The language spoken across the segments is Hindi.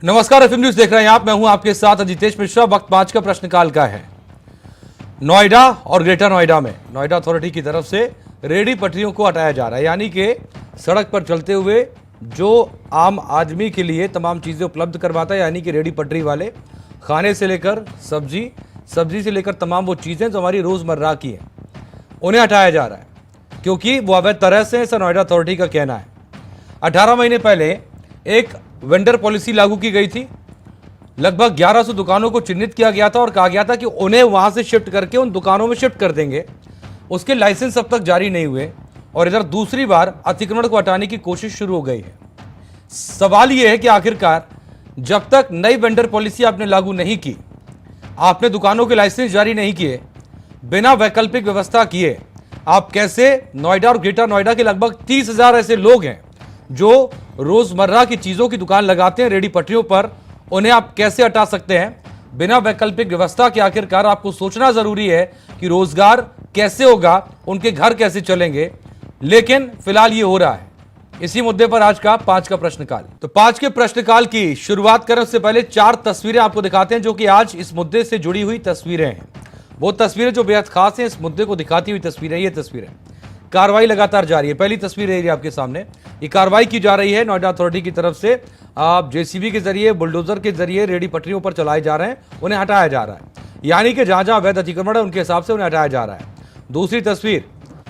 नमस्कार, एफएम न्यूज देख रहे हैं आप। मैं हूं आपके साथ अजितेश मिश्रा। वक्त 5 का प्रश्नकाल का है। नोएडा और ग्रेटर नोएडा में नोएडा अथॉरिटी की तरफ से रेहड़ी पटरियों को हटाया जा रहा है, यानी कि सड़क पर चलते हुए जो आम आदमी के लिए तमाम चीजें उपलब्ध करवाता है, यानी कि रेहड़ी पटरी वाले खाने से लेकर सब्जी से लेकर तमाम वो चीजें जो हमारी रोजमर्रा की हैं, उन्हें हटाया जा रहा है क्योंकि वो अवैध तरह से, ऐसा नोएडा अथॉरिटी का कहना है। 18 महीने पहले एक वेंडर पॉलिसी लागू की गई थी। लगभग 1100 दुकानों को चिन्हित किया गया था और कहा गया था कि उन्हें वहां से शिफ्ट करके उन दुकानों में शिफ्ट कर देंगे। उसके लाइसेंस अब तक जारी नहीं हुए और इधर दूसरी बार अतिक्रमण को हटाने की कोशिश शुरू हो गई है। सवाल यह है कि आखिरकार जब तक नई वेंडर पॉलिसी आपने लागू नहीं की, आपने दुकानों के लाइसेंस जारी नहीं किए, बिना वैकल्पिक व्यवस्था किए, आप कैसे नोएडा और ग्रेटर नोएडा के लगभग 30,000 ऐसे लोग हैं जो रोजमर्रा की चीजों की दुकान लगाते हैं रेहड़ी पटरियों पर, उन्हें आप कैसे हटा सकते हैं बिना वैकल्पिक व्यवस्था के? आखिरकार आपको सोचना जरूरी है कि रोजगार कैसे होगा, उनके घर कैसे चलेंगे। लेकिन फिलहाल ये हो रहा है। इसी मुद्दे पर आज का 5 का प्रश्नकाल। तो 5 के प्रश्नकाल की शुरुआत करें उससे पहले 4 तस्वीरें आपको दिखाते हैं जो कि आज इस मुद्दे से जुड़ी हुई तस्वीरें हैं। वो तस्वीरें जो बेहद खास हैं, इस मुद्दे को दिखाती हुई तस्वीरें। ये तस्वीरें, कार्रवाई लगातार जारी है। पहली तस्वीर है आपके सामने, ये कार्रवाई की जा रही है नोएडा अथॉरिटी की तरफ से। आप जेसीबी के जरिए, बुलडोजर के जरिए रेहड़ी पटरियों पर चलाए जा रहे हैं, उन्हें हटाया जा रहा है, यानी कि जहां जहां अवैध अतिक्रमण है उनके हिसाब से उन्हें हटाया जा रहा है। दूसरी तस्वीर,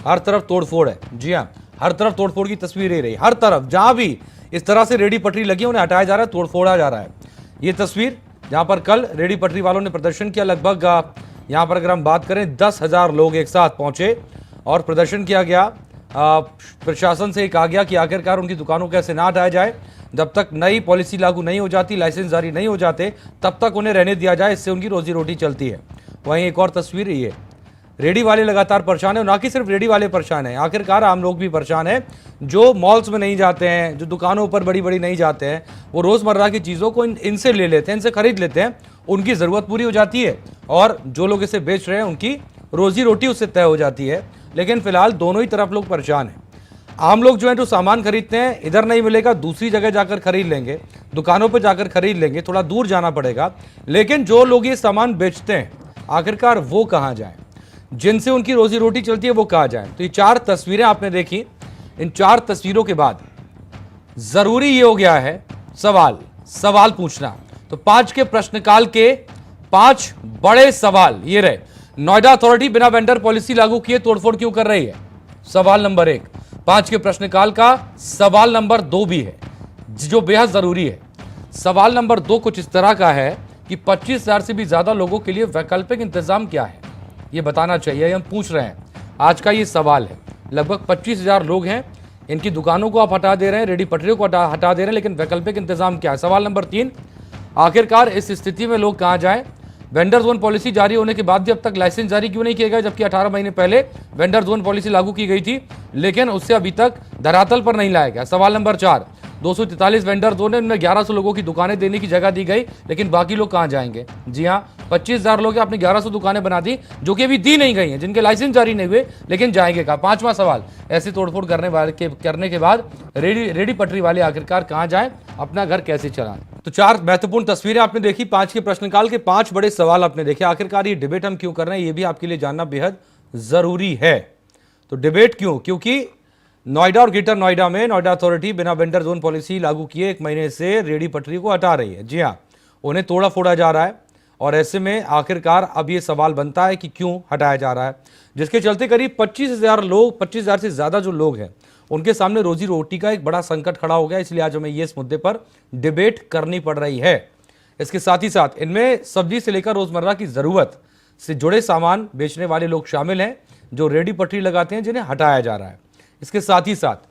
हर तरफ तोड़फोड़ है। जी हाँ, हर तरफ तोड़फोड़ की तस्वीर ही रही। हर तरफ जहां भी इस तरह से रेहड़ी पटरी लगी उन्हें हटाया जा रहा है, तोड़फोड़ा जा रहा है। ये तस्वीर जहां पर कल रेहड़ी पटरी वालों ने प्रदर्शन किया, लगभग यहां पर अगर हम बात करें 10,000 लोग एक साथ पहुंचे और प्रदर्शन किया गया। प्रशासन से कहा गया कि आखिरकार उनकी दुकानों को ऐसे ना हटाया जाए, जब तक नई पॉलिसी लागू नहीं हो जाती, लाइसेंस जारी नहीं हो जाते, तब तक उन्हें रहने दिया जाए, इससे उनकी रोजी रोटी चलती है। वहीं एक और तस्वीर ये, रेहड़ी वाले लगातार परेशान है। ना कि सिर्फ रेहड़ी वाले परेशान है, आखिरकार आम लोग भी परेशान है जो मॉल्स में नहीं जाते हैं, जो दुकानों पर बड़ी बड़ी नहीं जाते हैं, वो रोजमर्रा की चीज़ों को इनसे ले लेते हैं, इनसे खरीद लेते हैं, उनकी ज़रूरत पूरी हो जाती है और जो लोग इसे बेच रहे हैं उनकी रोजी रोटी उससे तय हो जाती है। लेकिन फिलहाल दोनों ही तरफ लोग परेशान हैं। आम लोग जो है जो सामान खरीदते हैं, इधर नहीं मिलेगा, दूसरी जगह जाकर खरीद लेंगे, दुकानों पर जाकर खरीद लेंगे, थोड़ा दूर जाना पड़ेगा। लेकिन जो लोग ये सामान बेचते हैं, आखिरकार वो कहाँ जाएं, जिनसे उनकी रोजी रोटी चलती है वो कहाँ जाएं? तो ये 4 तस्वीरें आपने देखी। इन 4 तस्वीरों के बाद जरूरी ये हो गया है सवाल पूछना। तो 5 के प्रश्नकाल के 5 बड़े सवाल ये रहे। नोएडा अथॉरिटी बिना वेंडर पॉलिसी लागू किए तोड़फोड़ क्यों कर रही है? सवाल नंबर 1। 5 के प्रश्नकाल का सवाल नंबर 2 भी है जो बेहद जरूरी है। सवाल नंबर 2 कुछ इस तरह का है कि 25,000 से भी ज्यादा लोगों के लिए वैकल्पिक इंतजाम क्या है, ये बताना चाहिए। हम पूछ रहे हैं, आज का ये सवाल है। लगभग 25,000 लोग हैं, इनकी दुकानों को आप हटा दे रहे हैं, रेहड़ी पटरियों को हटा दे रहे हैं, लेकिन वैकल्पिक इंतजाम क्या है? सवाल नंबर 3, आखिरकार इस स्थिति में लोग कहाँ जाएं? वेंडर जोन पॉलिसी जारी होने के बाद भी अब तक लाइसेंस जारी क्यों नहीं किया गया, जबकि 18 महीने पहले वेंडर जोन पॉलिसी लागू की गई थी, लेकिन उससे अभी तक धरातल पर नहीं लाया गया। सवाल नंबर 4, 243 वेंडर जोन है, उनमें 1100 लोगों की दुकानें देने की जगह दी गई, लेकिन बाकी लोग कहाँ जाएंगे? जी हाँ, 25,000 लोग आपने 1100 दुकानें बना दी जो कि अभी दी नहीं गई हैं, जिनके लाइसेंस जारी नहीं हुए, लेकिन जाएंगे कहाँ? 5वां सवाल, ऐसी तोड़फोड़ करने के बाद रेहड़ी पटरी वाले आखिरकार कहाँ जाएं, अपना घर कैसे चलाएं? तो 4 महत्वपूर्ण तस्वीरें आपने देखी। 5 के प्रश्नकाल के 5 बड़े सवाल आपने देखे। आखिरकार ये डिबेट हम क्यों कर रहे हैं, ये भी आपके लिए जानना बेहद जरूरी है। तो डिबेट क्यों? क्योंकि नोएडा और ग्रेटर नोएडा में नोएडा अथॉरिटी बिना वेंडर जोन पॉलिसी लागू किए 1 महीने से रेहड़ी पटरी को हटा रही है। जी हाँ, उन्हें तोड़ा फोड़ा जा रहा है और ऐसे में आखिरकार अब ये सवाल बनता है कि क्यों हटाया जा रहा है, जिसके चलते करीब 25,000 से ज्यादा जो लोग हैं उनके सामने रोजी रोटी का एक बड़ा संकट खड़ा हो गया। इसलिए आज हमें ये इस मुद्दे पर डिबेट करनी पड़ रही है। इसके साथ ही साथ इनमें सब्जी से लेकर रोजमर्रा की जरूरत से जुड़े सामान बेचने वाले लोग शामिल हैं जो रेहड़ी पटरी लगाते हैं, जिन्हें हटाया जा रहा है। इसके साथ ही साथ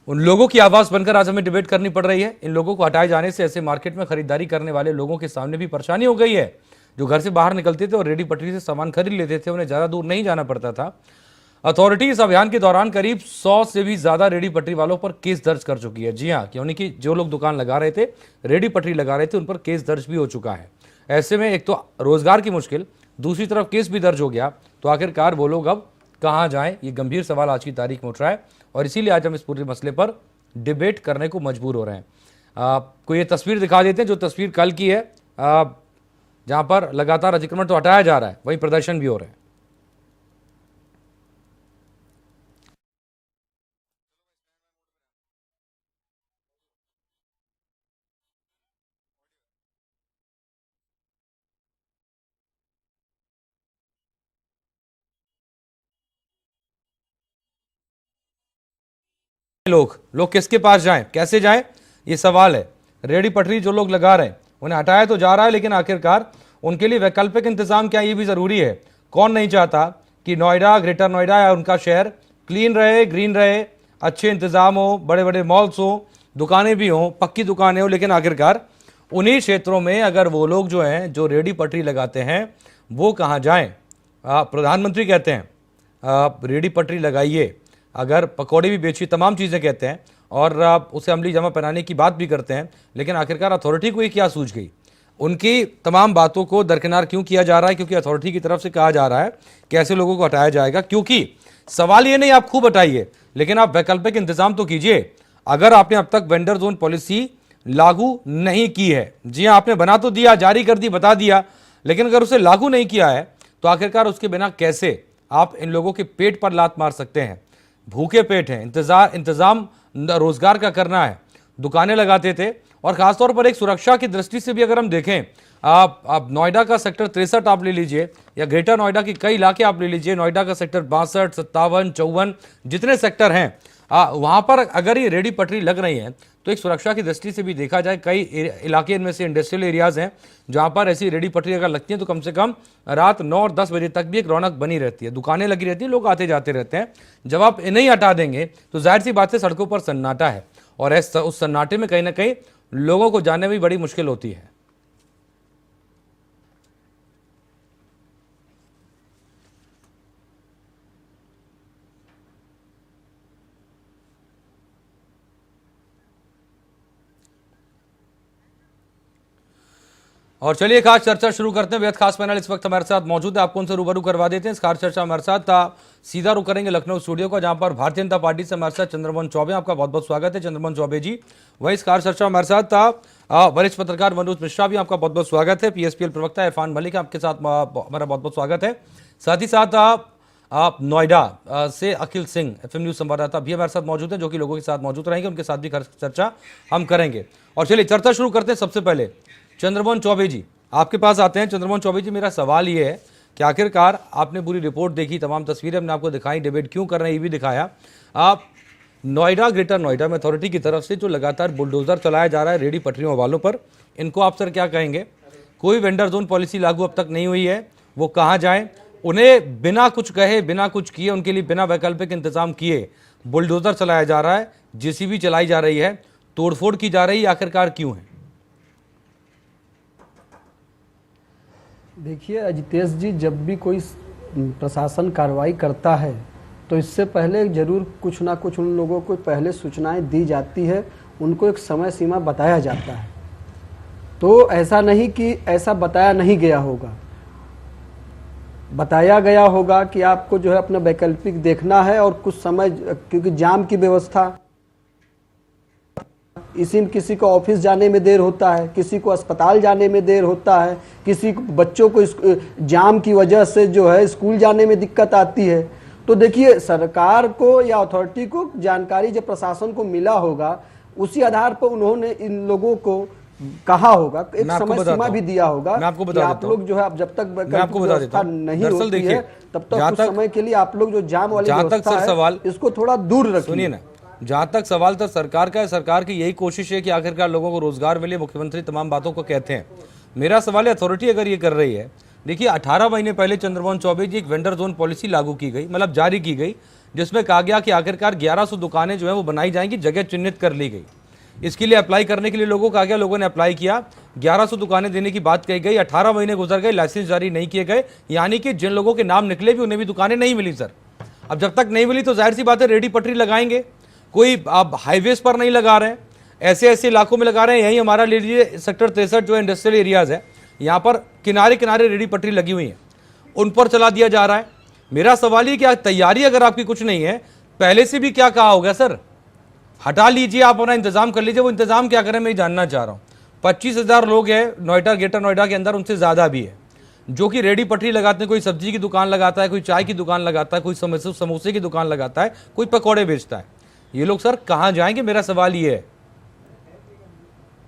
उन लोगों की आवाज बनकर आज हमें डिबेट करनी पड़ रही है। इन लोगों को हटाए जाने से ऐसे मार्केट में खरीदारी करने वाले लोगों के सामने भी परेशानी हो गई है, जो घर से बाहर निकलते थे और रेहड़ी पटरी से सामान खरीद लेते थे, उन्हें ज्यादा दूर नहीं जाना पड़ता था। अथॉरिटी इस अभियान के दौरान करीब 100 से भी ज्यादा रेहड़ी पटरी वालों पर केस दर्ज कर चुकी है। जी हाँ, क्योंकि कि जो लोग दुकान लगा रहे थे, रेहड़ी पटरी लगा रहे थे, उन पर केस दर्ज भी हो चुका है। ऐसे में एक तो रोजगार की मुश्किल, दूसरी तरफ केस भी दर्ज हो गया, तो आखिरकार वो लोग अब कहां जाएं? ये गंभीर सवाल आज की तारीख में उठ रहा है और इसीलिए आज हम इस पूरे मसले पर डिबेट करने को मजबूर हो रहे हैं। आपको ये तस्वीर दिखा देते हैं, जो तस्वीर कल की है, जहां पर लगातार अतिक्रमण तो हटाया जा रहा है, वहीं प्रदर्शन भी हो रहे हैं। लोग किसके पास जाएं, कैसे जाएं, ये सवाल है। रेहड़ी पटरी जो लोग लगा रहे हैं उन्हें हटाया तो जा रहा है, लेकिन आखिरकार उनके लिए वैकल्पिक इंतजाम क्या, ये भी जरूरी है। कौन नहीं चाहता कि नोएडा, ग्रेटर नोएडा या उनका शहर क्लीन रहे, ग्रीन रहे, अच्छे इंतजाम हो, बड़े बड़े मॉल्स हो, दुकानें भी हों, पक्की दुकानें हो। लेकिन आखिरकार उन्हीं क्षेत्रों में अगर वो लोग जो हैं, जो रेहड़ी पटरी लगाते हैं, वो कहाँ जाएं? प्रधानमंत्री कहते हैं रेहड़ी पटरी लगाइए, अगर पकौड़े भी बेचिए, तमाम चीज़ें कहते हैं, और उसे अमली जमा पहनाने की बात भी करते हैं। लेकिन आखिरकार अथॉरिटी को ये क्या सूझ गई? उनकी तमाम बातों को दरकिनार क्यों किया जा रहा है? क्योंकि अथॉरिटी की तरफ से कहा जा रहा है कि ऐसे लोगों को हटाया जाएगा। क्योंकि सवाल ये नहीं आप खूब हटाइए, लेकिन आप वैकल्पिक इंतजाम तो कीजिए। अगर आपने अब तक वेंडर जोन पॉलिसी लागू नहीं की है, जी हाँ, आपने बना तो दिया, जारी कर दी, बता दिया, लेकिन अगर उसे लागू नहीं किया है तो आखिरकार उसके बिना कैसे आप इन लोगों के पेट पर लात मार सकते हैं? भूखे पेट हैं, इंतजाम रोजगार का करना है। दुकानें लगाते थे, और खासतौर पर एक सुरक्षा की दृष्टि से भी अगर हम देखें, आप नोएडा का सेक्टर 63 आप ले लीजिए, या ग्रेटर नोएडा के कई इलाके आप ले लीजिए, नोएडा का सेक्टर 62, 57, 54 जितने सेक्टर हैं, वहां पर अगर ये रेहड़ी पटरी लग रही है तो एक सुरक्षा की दृष्टि से भी देखा जाए, कई इलाके इनमें से इंडस्ट्रियल एरियाज हैं जहां पर ऐसी रेहड़ी पटरी अगर लगती है तो कम से कम रात 9 और 10 बजे तक भी एक रौनक बनी रहती है, दुकानें लगी रहती हैं, लोग आते जाते रहते हैं। जब आप इन्हें हटा देंगे तो जाहिर सी बात है सड़कों पर सन्नाटा है, और उस सन्नाटे में कहीं ना कहीं लोगों को जाने में बड़ी मुश्किल होती है। और चलिए खास चर्चा शुरू करते हैं। बेहद खास पैनल इस वक्त हमारे साथ मौजूद है, आपको उनसे रूबरू करवा देते हैं। इस खास चर्चा हमारे साथ सीधा रुख करेंगे लखनऊ स्टूडियो का, जहां पर भारतीय जनता पार्टी से हमारे साथ चंद्रमोहन चौबे, आपका बहुत बहुत स्वागत है चंद्रमोहन चौबे जी। वही इस खास चर्चा हमारे साथ वरिष्ठ पत्रकार मनोज मिश्रा भी, आपका बहुत बहुत स्वागत है। PSPL प्रवक्ता इरफान मलिक, आपके साथ हमारा बहुत बहुत स्वागत है। साथ ही साथ आप नोएडा से अखिल सिंह, FM न्यूज संवाददाता भी हमारे साथ मौजूद हैं, जो कि लोगों के साथ मौजूद रहेंगे, उनके साथ भी चर्चा हम करेंगे। और चलिए चर्चा शुरू करते हैं। सबसे पहले चंद्रमोहन चौबे जी आपके पास आते हैं। चंद्रमोहन चौबे जी, मेरा सवाल ये है कि आखिरकार आपने पूरी रिपोर्ट देखी, तमाम तस्वीरें हमने आपको दिखाई, डिबेट क्यों कर रहे हैं ये भी दिखाया। आप नोएडा, ग्रेटर नोएडा में अथॉरिटी की तरफ से जो लगातार बुलडोजर चलाया जा रहा है रेहड़ी पटरियों वालों पर, इनको आप सर क्या कहेंगे? कोई वेंडर जोन पॉलिसी लागू अब तक नहीं हुई है, वो कहाँ जाएं? उन्हें बिना कुछ कहे, बिना कुछ किए, उनके लिए बिना वैकल्पिक इंतजाम किए बुलडोजर चलाया जा रहा है, JCB चलाई जा रही है, तोड़फोड़ की जा रही है, आखिरकार क्यों है? देखिए अजितेश जी, जब भी कोई प्रशासन कार्रवाई करता है तो इससे पहले जरूर कुछ ना कुछ उन लोगों को पहले सूचनाएं दी जाती है, उनको एक समय सीमा बताया जाता है। तो ऐसा नहीं कि ऐसा बताया नहीं गया होगा, बताया गया होगा कि आपको जो है अपना वैकल्पिक देखना है, और कुछ समय, क्योंकि जाम की व्यवस्था, इसी में किसी को ऑफिस जाने में देर होता है, किसी को अस्पताल जाने में देर होता है, किसी बच्चों को जाम की वजह से जो है स्कूल जाने में दिक्कत आती है। तो देखिए, सरकार को या अथॉरिटी को जानकारी जब प्रशासन को मिला होगा, उसी आधार पर उन्होंने इन लोगों को कहा होगा, एक समय सीमा भी दिया होगा कि आप लोग जो है, अब जब तक व्यवस्था नहीं होती है तब तक कुछ समय के लिए आप लोग जो जाम वाली व्यवस्था है इसको थोड़ा दूर रखिए। सुनिए ना, जहां तक सवाल तो सरकार का है, सरकार की यही कोशिश है कि आखिरकार लोगों को रोजगार मिले, मुख्यमंत्री तमाम बातों को कहते हैं। मेरा सवाल है, अथॉरिटी अगर ये कर रही है, देखिए 18 महीने पहले चंद्रमोहन चौबे जी एक वेंडर जोन पॉलिसी लागू की गई, मतलब जारी की गई, जिसमें कहा गया कि आखिरकार 1100 दुकानें जो है वो बनाई जाएंगी, जगह चिन्हित कर ली गई। इसके लिए अप्लाई करने के लिए लोगों को कहा गया, लोगों ने अप्लाई किया, 1100 दुकानें देने की बात कही गई। 18 महीने गुजर गए, लाइसेंस जारी नहीं किए गए, यानी कि जिन लोगों के नाम निकले भी उन्हें भी दुकानें नहीं मिली सर। अब जब तक नहीं मिली तो जाहिर सी बात है रेहड़ी पटरी लगाएंगे, कोई आप हाईवेज पर नहीं लगा रहे हैं, ऐसे ऐसे इलाकों में लगा रहे हैं। यही हमारा ले लीजिए सेक्टर 63 जो इंडस्ट्रियल एरियाज है, यहाँ पर किनारे किनारे रेहड़ी पटरी लगी हुई है, उन पर चला दिया जा रहा है। मेरा सवाल ये कि तैयारी अगर आपकी कुछ नहीं है, पहले से भी क्या कहा होगा सर? हटा लीजिए, आप अपना इंतजाम कर लीजिए। वो इंतजाम क्या करें मैं ये जानना चाह रहा हूँ। 25,000 लोग हैं नोएडा, ग्रेटर नोएडा के अंदर, उनसे ज़्यादा भी है जो कि रेडी पटरी लगाते हैं। कोई सब्जी की दुकान लगाता है, कोई चाय की दुकान लगाता है, कोई समोसे की दुकान लगाता है, कोई पकौड़े बेचता है। ये लोग सर कहाँ जाएंगे, मेरा सवाल ये है।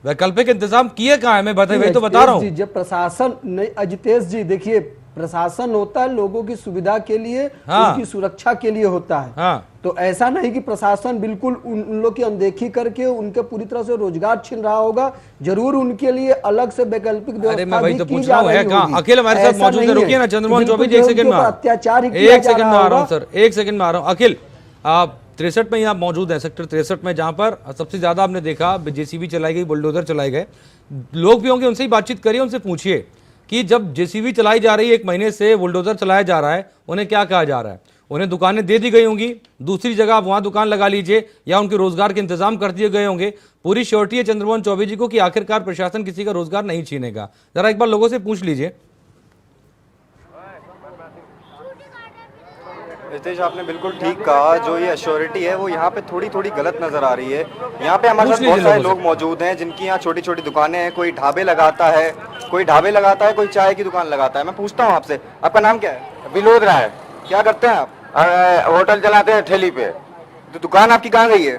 वैकल्पिक इंतजाम किए कहाँ है, मैं वही तो बता रहा हूँ। जब प्रशासन नहीं, अजितेश जी देखिए, प्रशासन होता है लोगों की सुविधा के लिए, हाँ। उनकी सुरक्षा के लिए होता है। हाँ। तो ऐसा नहीं कि प्रशासन बिल्कुल उन लोग की अनदेखी करके उनके पूरी तरह से रोजगार छीन रहा होगा। जरूर उनके लिए अलग से वैकल्पिक व्यवस्था भी की जा रही होगी। अखिल हमारे साथ मौजूद है, रुकिए ना चंद्रमोहन चौबे जी, एक सेकंड में अत्याचार ही एक सेकंड में आ रहा हूँ सर, एक सेकंड में आ रहा हूँ। अखिल, आप 63 में आप मौजूद हैं, सेक्टर 63 में, जहां पर सबसे ज्यादा आपने देखा जेसीबी चलाई गई, बुलडोजर चलाए गए। लोग भी होंगे, उनसे ही बातचीत करिए, उनसे पूछिए कि जब जेसीबी चलाई जा रही है, 1 महीने से बुलडोजर चलाया जा रहा है, उन्हें क्या कहा जा रहा है। उन्हें दुकानें दे दी गई होंगी, दूसरी जगह आप वहां दुकान लगा लीजिए, या उनके रोजगार के इंतजाम कर दिए गए होंगे। पूरी श्योरिटी है चंद्रमोहन चौबे जी को कि आखिरकार प्रशासन किसी का रोजगार नहीं छीनेगा। जरा एक बार लोगों से पूछ लीजिए। रितेश, आपने बिल्कुल ठीक कहा। जो ये अश्योरिटी है वो यहाँ पे थोड़ी थोड़ी गलत नजर आ रही है। यहाँ पे हमारे साथ बहुत सारे लोग मौजूद हैं जिनकी यहाँ छोटी छोटी दुकानें हैं। कोई ढाबे लगाता है, कोई चाय की दुकान लगाता है। मैं पूछता हूँ आपसे, आपका नाम क्या है? विनोद राय। क्या करते हैं आप? होटल चलाते हैं ठेली पे। तो दुकान आपकी कहाँ गई है?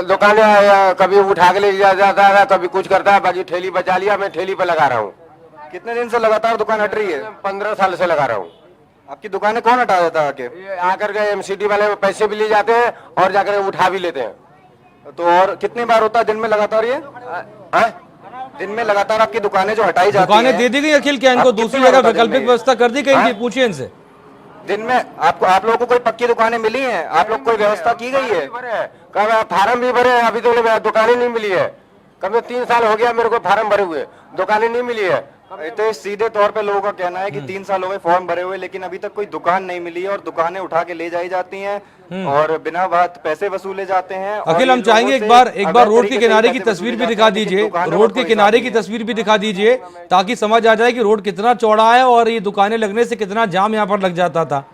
दुकानें कभी उठा के ले जाता है, कभी कुछ करता है, बाकी ठेली बचा लिया, मैं ठेली पे लगा रहा हूँ। कितने दिन से लगातार दुकान हट रही है? 15 साल से लगा रहा हूँ। आपकी दुकानें कौन हटा देता है आके? ये आकर के एमसीडी वाले पैसे भी ले जाते हैं और जाकर उठा भी लेते हैं। तो और कितनी बार होता है दिन में लगातार ये? दिन में लगातार आपकी दुकानें जो हटाई जाती हैं, दुकानें दे दी गई अखिल, क्या इनको दूसरी जगह वैकल्पिक व्यवस्था कर दी गई? पूछिए इनसे। दिन में आप लोगों को कोई पक्की दुकानें मिली हैं? आप लोग कोई व्यवस्था की गई है? फार्म भी भरे, अभी तो दुकानें नहीं मिली है। कम से 3 साल हो गया मेरे को फार्म भरे हुए, दुकानें नहीं मिली है। तो सीधे तौर पे लोगों का कहना है कि 3 साल हो गए फॉर्म भरे हुए, लेकिन अभी तक कोई दुकान नहीं मिली है और दुकानें उठा के ले जाई जाती हैं और बिना बात पैसे वसूले जाते हैं। अखिल, हम चाहेंगे एक बार रोड के किनारे की तस्वीर भी दिखा दीजिए, रोड के किनारे की तस्वीर भी दिखा दीजिए, ताकि समझ आ जाए कि रोड कितना चौड़ा है और ये दुकानें लगने से कितना जाम यहाँ पर लग जाता था,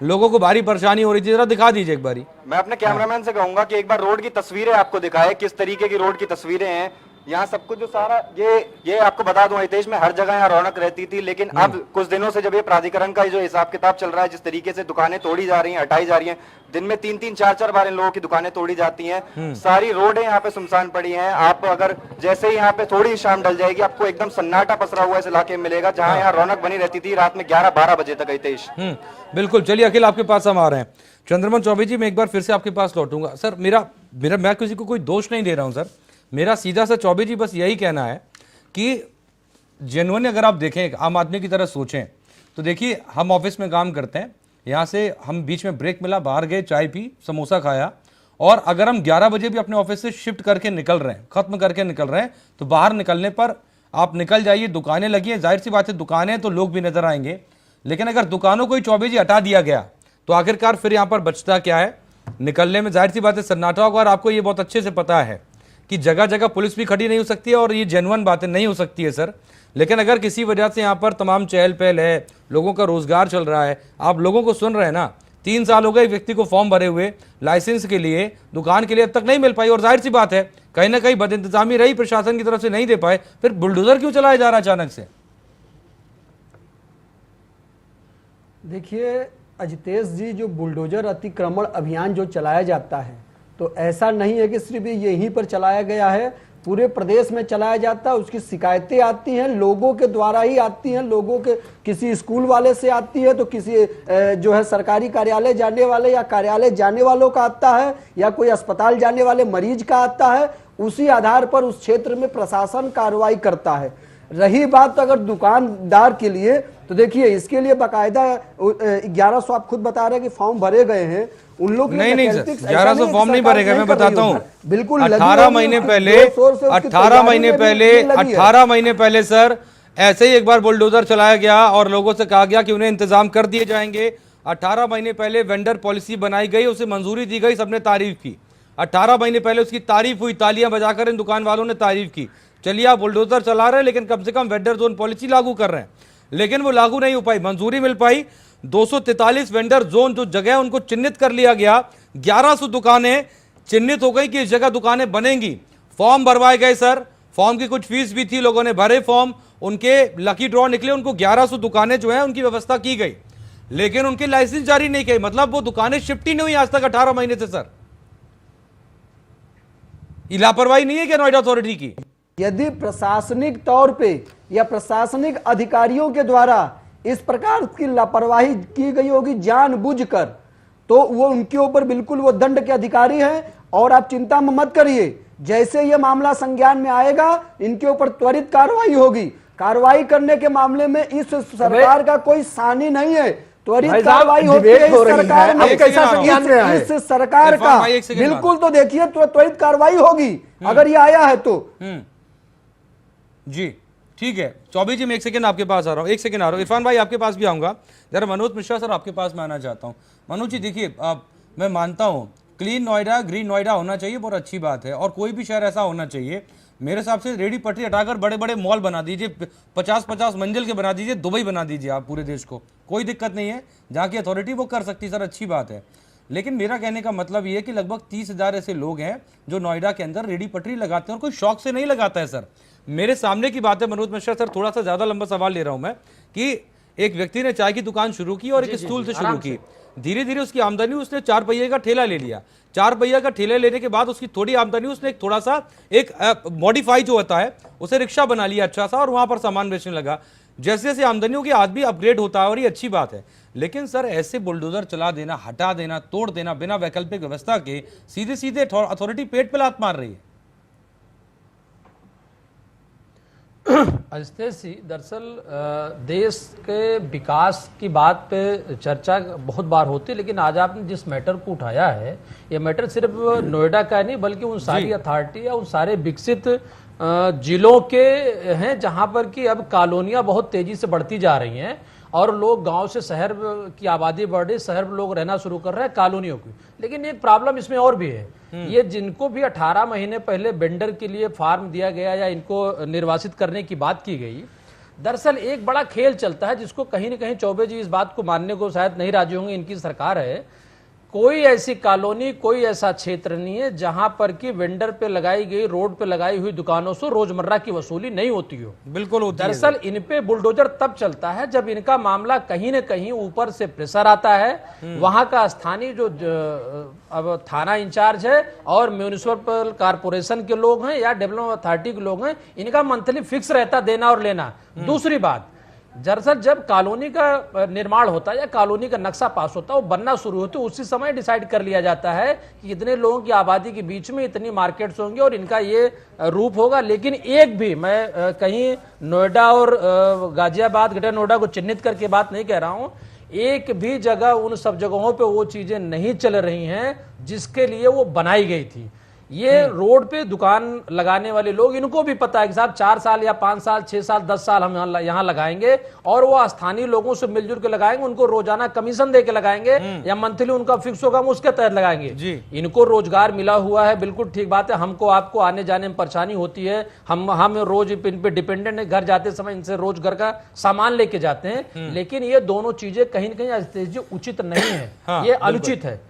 लोगों को भारी परेशानी हो रही थी। जरा दिखा दीजिए एक बारी। मैं अपने कैमरामैन से कहूंगा कि एक बार रोड की तस्वीरें आपको दिखाए, किस तरीके की रोड की तस्वीरें हैं। यहाँ सब कुछ जो सारा ये आपको बता दूं हितेश, में हर जगह यहाँ रौनक रहती थी, लेकिन अब कुछ दिनों से जब ये प्राधिकरण का जो हिसाब किताब चल रहा है, जिस तरीके से दुकानें तोड़ी जा रही हैं, हटाई जा रही हैं, दिन में 3-3, 4-4 बार इन लोगों की दुकानें तोड़ी जाती हैं। सारी रोडें यहाँ पे सुनसान पड़ी हैं। आप अगर जैसे ही यहाँ पे थोड़ी शाम ढल जाएगी, आपको एकदम सन्नाटा पसरा हुआ इस इलाके में मिलेगा, जहाँ यहाँ रौनक बनी रहती थी रात में 11-12 बजे तक। हितेश, बिल्कुल, चलिए अखिल आपके पास हम आ रहे हैं। चंद्रमोहन चौबे जी, मैं एक बार फिर से आपके पास लौटूंगा। सर मेरा मैं किसी को कोई दोष नहीं दे रहा हूं सर, मेरा सीधा सा चौबे जी बस यही कहना है कि जेन्युइन अगर आप देखें, आम आदमी की तरह सोचें, तो देखिए हम ऑफिस में काम करते हैं, यहाँ से हम बीच में ब्रेक मिला, बाहर गए, चाय पी, समोसा खाया, और अगर हम 11 बजे भी अपने ऑफिस से शिफ्ट करके निकल रहे हैं, खत्म करके निकल रहे हैं, तो बाहर निकलने पर आप निकल जाइए, दुकानें लगी हैं, जाहिर सी बात है दुकानें तो लोग भी नजर आएंगे, लेकिन अगर दुकानों को ही चौबे जी हटा दिया गया तो आखिरकार फिर यहाँ पर बचता क्या है? निकलने में जाहिर सी बात है सन्नाटा होगा। और आपको ये बहुत अच्छे से पता है कि जगह जगह पुलिस भी खड़ी नहीं हो सकती है, और ये जेन्युइन बातें नहीं हो सकती है सर। लेकिन अगर किसी वजह से यहाँ पर तमाम चहल पहल है, लोगों का रोजगार चल रहा है, आप लोगों को सुन रहे हैं ना, 3 साल हो गए व्यक्ति को फॉर्म भरे हुए, लाइसेंस के लिए, दुकान के लिए अब तक नहीं मिल पाई, और जाहिर सी बात है कहीं ना कहीं बदइंतजामी रही प्रशासन की तरफ से, नहीं दे पाए, फिर बुलडोजर क्यों चलाया जा रहा है अचानक से? देखिए अजितेश जी, जो बुलडोजर अतिक्रमण अभियान जो चलाया जाता है, तो ऐसा नहीं है कि सिर्फ यहीं पर चलाया गया है, पूरे प्रदेश में चलाया जाता है। उसकी शिकायतें आती हैं, लोगों के द्वारा ही आती हैं, लोगों के किसी स्कूल वाले से आती है, तो किसी जो है सरकारी कार्यालय जाने वाले या कार्यालय जाने वालों का आता है, या कोई अस्पताल जाने वाले मरीज का आता है। उसी आधार पर उस क्षेत्र में प्रशासन कार्रवाई करता है। रही बात अगर दुकानदार के लिए, तो देखिए इसके लिए बाकायदा 1100 आप खुद बता रहे हैं कि फॉर्म भरे गए हैं। उन लोग नहीं सर, 1100 फॉर्म नहीं भरे गए, मैं बताता हूँ। बिल्कुल 18 महीने पहले सर ऐसे ही एक बार बुलडोजर चलाया गया और लोगों से कहा गया कि उन्हें इंतजाम कर दिए जाएंगे। 18 महीने पहले वेंडर पॉलिसी बनाई गई, उसे मंजूरी दी गई, सबने तारीफ की। 18 महीने पहले उसकी तारीफ हुई, तालियां बजाकर इन दुकान वालों ने तारीफ की। चलिए आप बुलडोजर चला रहे हैं, लेकिन कम से कम वेंडर जोन पॉलिसी लागू कर रहे हैं, लेकिन वो लागू नहीं हो पाई, मंजूरी मिल पाई। 243 वेंडर जोन जो जगह उनको चिन्हित कर लिया गया, 1100 दुकानें चिन्हित हो गई कि इस जगह दुकानें बनेंगी। फॉर्म भरवाए गए सर, फॉर्म की कुछ फीस भी थी, लोगों ने भरे फॉर्म, उनके लकी ड्रॉ निकले, उनको 1100 दुकानें जो है उनकी व्यवस्था की गई, लेकिन उनके लाइसेंस जारी नहीं किए। मतलब वो दुकानें शिफ्ट ही नहीं हुई आज तक 18 महीने से सर। ये लापरवाही नहीं है क्या नोएडा अथॉरिटी की? यदि प्रशासनिक तौर पे या प्रशासनिक अधिकारियों के द्वारा इस प्रकार की लापरवाही की गई होगी जानबूझकर, तो वो उनके ऊपर बिल्कुल वो दंड के अधिकारी हैं। और आप चिंता मत करिए, जैसे ये मामला संज्ञान में आएगा इनके ऊपर त्वरित कार्रवाई होगी। कार्रवाई करने के मामले में इस सरकार का कोई सानी नहीं है, त्वरित कार्रवाई होती है इस सरकार में। कैसा संज्ञान में आए? इस सरकार का बिल्कुल, तो देखिए त्वरित कार्रवाई होगी अगर ये आया है तो। जी ठीक है। चौबे जी मैं एक सेकंड आपके पास आ रहा हूँ, एक सेकंड आ रहा हूँ। इरफान भाई आपके पास भी आऊंगा। जरा मनोज मिश्रा सर आपके पास मैं आना चाहता हूँ। मनोज जी देखिए, मैं मानता हूँ क्लीन नोएडा, ग्रीन नोएडा होना चाहिए, बहुत अच्छी बात है, और कोई भी शहर ऐसा होना चाहिए। मेरे हिसाब से रेडी पटरी हटाकर बड़े बड़े मॉल बना दीजिए, 50-50 मंजिल के बना दीजिए, दुबई बना दीजिए आप पूरे देश को, कोई दिक्कत नहीं है। जहाँ की अथॉरिटी वो कर सकती सर, अच्छी बात है। लेकिन मेरा कहने का मतलब ये है कि लगभग 30,000 ऐसे लोग हैं जो नोएडा के अंदर रेडी पटरी लगाते हैं, और कोई शौक से नहीं लगाता है सर। मेरे सामने की बात है मनोज मिश्रा सर, थोड़ा सा ज्यादा लंबा सवाल ले रहा हूं मैं, कि एक व्यक्ति ने चाय की दुकान शुरू की और एक स्टूल से शुरू की, धीरे धीरे उसकी आमदनी, उसने 4 पहिए का ठेला ले लिया। 4 पहिया का ठेला लेने के बाद उसकी थोड़ी आमदनी, उसने एक थोड़ा सा एक मॉडिफाई जो होता है उसे रिक्शा बना लिया अच्छा सा, और वहां पर सामान बेचने लगा। जैसे जैसे आमदनियों की आदमी अपग्रेड होता है, और ये अच्छी बात है। लेकिन सर ऐसे बुलडोजर चला देना, हटा देना, तोड़ देना बिना वैकल्पिक व्यवस्था के, सीधे सीधे अथॉरिटी पेट पे लात मार रही है। अजितेश जी, दरअसल देश के विकास की बात पे चर्चा बहुत बार होती है, लेकिन आज आपने जिस मैटर को उठाया है, ये मैटर सिर्फ नोएडा का नहीं बल्कि उन सारी अथॉरिटी या उन सारे विकसित जिलों के हैं जहां पर कि अब कॉलोनियां बहुत तेजी से बढ़ती जा रही हैं और लोग गांव से शहर की आबादी बढ़ रही, शहर में लोग रहना शुरू कर रहे हैं कॉलोनियों की। लेकिन एक प्रॉब्लम इसमें और भी है, ये जिनको भी 18 महीने पहले वेंडर के लिए फार्म दिया गया या इनको निर्वासित करने की बात की गई, दरअसल एक बड़ा खेल चलता है जिसको कहीं ना कहीं चौबे जी इस बात को मानने को शायद नहीं राजी होंगे, इनकी सरकार है। कोई ऐसी कॉलोनी, कोई ऐसा क्षेत्र नहीं है जहां पर कि वेंडर पे लगाई गई, रोड पे लगाई हुई दुकानों से रोजमर्रा की वसूली नहीं होती हो। बिल्कुल होती है। दरअसल इन पे बुलडोजर तब चलता है जब इनका मामला कहीं न कहीं ऊपर से प्रेशर आता है। वहां का स्थानीय जो अब थाना इंचार्ज है और म्यूनिसिपल कारपोरेशन के लोग हैं या डेवलपमेंट अथॉरिटी के लोग हैं, इनका मंथली फिक्स रहता देना और लेना। दूसरी बात, दरअसल जब कॉलोनी का निर्माण होता है या कॉलोनी का नक्शा पास होता है, वो बनना शुरू होता है, उसी समय डिसाइड कर लिया जाता है कि इतने लोगों की आबादी के बीच में इतनी मार्केट्स होंगे और इनका ये रूप होगा। लेकिन एक भी, मैं कहीं नोएडा और गाजियाबाद, ग्रेटर नोएडा को चिन्हित करके बात नहीं कह रहा हूं, एक भी जगह उन सब जगहों पे वो चीजें नहीं चल रही हैं जिसके लिए वो बनाई गई थी। ये रोड पे दुकान लगाने वाले लोग, इनको भी पता है कि साहब 4 साल या 5 साल, 6 साल, 10 साल हम यहाँ लगाएंगे और वो स्थानीय लोगों से मिलजुल के लगाएंगे, उनको रोजाना कमीशन दे के लगाएंगे या मंथली उनका फिक्स होगा, हम उसके तहत लगाएंगे। इनको रोजगार मिला हुआ है, बिल्कुल ठीक बात है। हमको आपको आने जाने में परेशानी होती है, हम रोज इन पे डिपेंडेंट है, घर जाते समय इनसे रोज घर का सामान लेके जाते हैं। लेकिन ये दोनों चीजें कहीं ना कहीं उचित नहीं है, ये अनुचित है।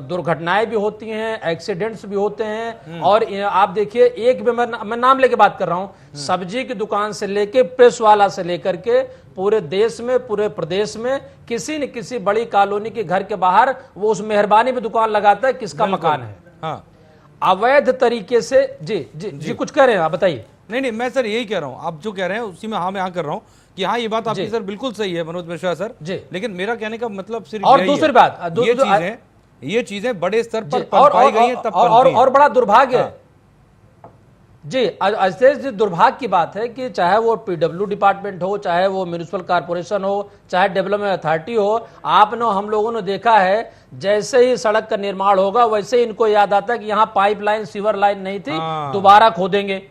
दुर्घटनाएं भी होती हैं, एक्सीडेंट्स भी होते हैं। और आप देखिए, एक भी मैं नाम लेके बात कर रहा हूं, सब्जी की दुकान से लेके प्रेस वाला से लेकर के पूरे देश में, पूरे प्रदेश में किसी न किसी बड़ी कॉलोनी के घर के बाहर वो उस मेहरबानी में दुकान लगाता है किसका मकान है। हाँ। अवैध तरीके से। जी कुछ कह रहे हैं आप, बताइए। नहीं, मैं सर यही कह रहा हूं, आप जो कह रहे हैं उसी में हाँ मैं कर रहा हूं कि हाँ ये बात आपकी सर बिल्कुल सही है मनोज मिश्रा सर जी। लेकिन मेरा कहने का मतलब सिर्फ और दूसरी बात, ये चीजें बड़े स्तर पर पाई गई हैं, तब और बड़ा दुर्भाग्य है जी, अजितेश जी, दुर्भाग्य की बात है कि चाहे वो पीडब्ल्यू डिपार्टमेंट हो, चाहे वो म्यूनिसिपल कारपोरेशन हो, चाहे डेवलपमेंट अथॉरिटी हो, आपने हम लोगों ने देखा है जैसे ही सड़क का निर्माण होगा वैसे ही इनको याद आता है कि यहाँ पाइपलाइन, सीवर लाइन नहीं थी, दोबारा खोदेंगे।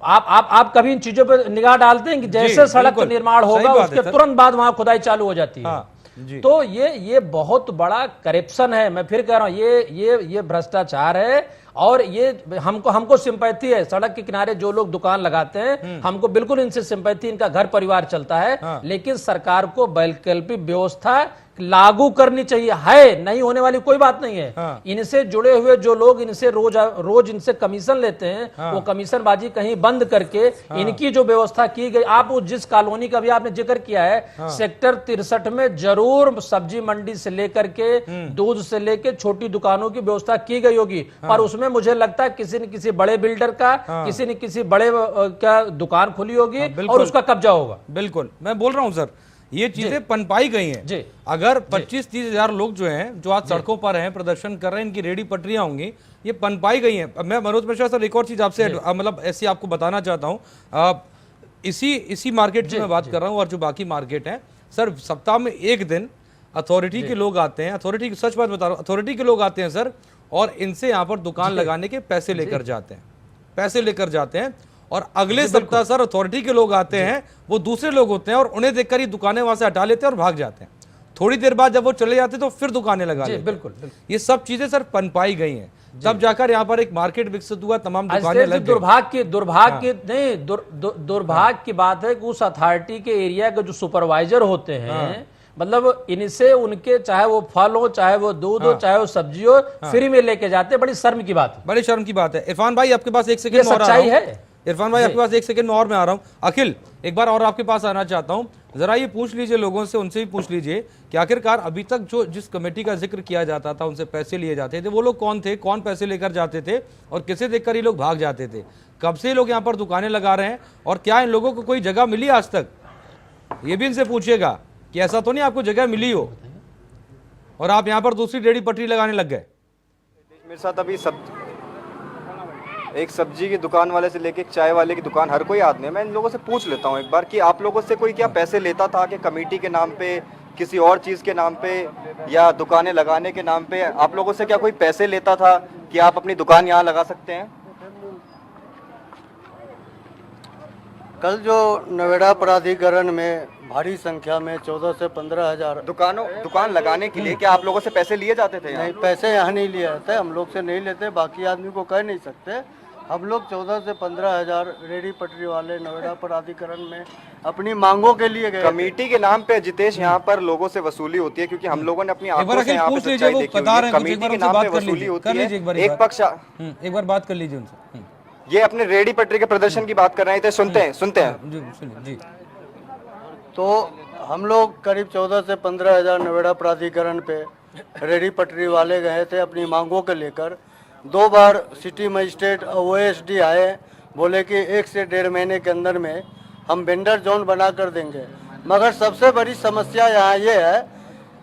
आप कभी इन चीजों पर निगाह डालते हैं कि जैसे सड़क का निर्माण होगा उसके तुरंत बाद वहां खुदाई चालू हो जाती है। तो ये बहुत बड़ा करप्शन है। मैं फिर कह रहा हूं, ये भ्रष्टाचार है और ये हमको सिंपैथी है, सड़क के किनारे जो लोग दुकान लगाते हैं हमको बिल्कुल इनसे सिंपैथी, इनका घर परिवार चलता है। लेकिन सरकार को वैकल्पिक व्यवस्था लागू करनी चाहिए। है नहीं होने वाली कोई बात नहीं है। इनसे जुड़े हुए जो लोग इनसे रोज इनसे कमीशन लेते हैं, वो कमीशनबाजी कहीं बंद करके इनकी जो व्यवस्था की गई, आप जिस कॉलोनी का भी आपने जिक्र किया है, सेक्टर 63 में जरूर सब्जी मंडी से लेकर के दूध से लेकर छोटी दुकानों की व्यवस्था की गई होगी। पर उसमें मुझे लगता है किसी न किसी बड़े बिल्डर का, किसी न किसी बड़े क्या दुकान खुली होगी और उसका कब्जा होगा। बिल्कुल, मैं बोल रहा हूं सर, ये चीजें पनपाई गई हैं। अगर 25-30 हजार लोग जो हैं, जो आज सड़कों पर हैं, प्रदर्शन कर रहे हैं, इनकी रेडी पटरियां होंगी, ये पनपाई गई हैं। मैं मनोज मिश्रा सर एक और चीज आपसे मतलब ऐसी आपको बताना चाहता हूं, इसी मार्केट से मैं बात कर रहा हूं और जो बाकी मार्केट है सर, सप्ताह में एक दिन अथॉरिटी के लोग आते हैं, अथॉरिटी की सच बात बता रहा हूं, अथॉरिटी के लोग आते हैं सर, और इनसे यहाँ पर दुकान लगाने के पैसे लेकर जाते हैं, और अगले सप्ताह सर अथॉरिटी के लोग आते हैं, वो दूसरे लोग होते हैं और उन्हें देखकर ही दुकानें वहां से हटा लेते हैं और भाग जाते हैं। थोड़ी देर बाद जब वो चले जाते हैं तो फिर दुकानें लगा लेते हैं। बिल्कुल, ये सब चीजें सर पनपाई गई हैं, तब जाकर यहाँ पर एक मार्केट विकसित हुआ, तमाम दुकानें लग गई। दुर्भाग्य की बात है कि उस अथॉरिटी के एरिया के जो सुपरवाइजर होते हैं, मतलब इनसे उनके चाहे वो फल हो, चाहे वो दूध हो, चाहे वो सब्जी हो, फ्री में लेके जाते हैं। बड़ी शर्म की बात है, बड़ी शर्म की बात है। इरफान भाई आपके पास एक सेकंड में सच्चाई है। इरफान भाई आपके पास एक सेकंड में और मैं आ रहा हूं। अखिल, एक बार और आपके पास आना चाहता हूं, जरा ये पूछ लीजिए लोगों से, उनसे भी पूछ लीजिए कि आखिरकार अभी तक जो जिस कमेटी का जिक्र किया जाता था, उनसे पैसे लिए जाते थे, वो लोग कौन थे, कौन पैसे लेकर जाते थे और किसे देखकर ये लोग भाग जाते थे, कब से लोग यहाँ पर दुकानें लगा रहे हैं और क्या इन लोगों को कोई जगह मिली आज तक, ये भी इनसे पूछिएगा कि ऐसा तो नहीं आपको जगह मिली हो और आप यहाँ पर दूसरी रेडी पटरी लगाने लग गए। मेरे साथ अभी एक सब्जी की दुकान वाले से लेके एक चाय वाले की दुकान, हर कोई आदमी है। मैं इन लोगों से पूछ लेता हूँ एक बार कि आप लोगों से कोई क्या पैसे लेता था कि कमेटी के नाम पे, किसी और चीज़ के नाम पे, या दुकानें लगाने के नाम पे आप लोगों से क्या कोई पैसे लेता था कि आप अपनी दुकान यहाँ लगा सकते हैं? कल जो नोएडा प्राधिकरण में भारी संख्या में 14 से 15 हजार दुकान लगाने के लिए क्या आप लोगों से पैसे लिए जाते थे? नहीं, पैसे यहाँ नहीं लिए जाते, हम लोग से नहीं लेते, बाकी आदमी को कह नहीं सकते। हम लोग 14 से 15 हजार रेडी पटरी वाले नोएडा प्राधिकरण में अपनी मांगों के लिए गए। कमेटी के नाम पे जितेश यहाँ पर लोगों से वसूली होती है, क्योंकि हम लोगों ने अपनी आंखों से यहाँ पे सच्चाई देखी हुई है। कमेटी के नाम पे वसूली होती है। एक पक्ष, एक बार बात कर लीजिए उनसे। ये अपने रेडी पटरी के प्रदर्शन की बात कर रहे थे, सुनते हैं जी। तो हम लोग करीब 14 से 15 हजार नोएडा प्राधिकरण पे रेडी पटरी वाले गए थे अपनी मांगों को लेकर। 2 बार सिटी मजिस्ट्रेट और OSD आए, बोले कि 1 से 1.5 महीने के अंदर में हम वेंडर जोन बना कर देंगे। मगर सबसे बड़ी समस्या यहाँ ये है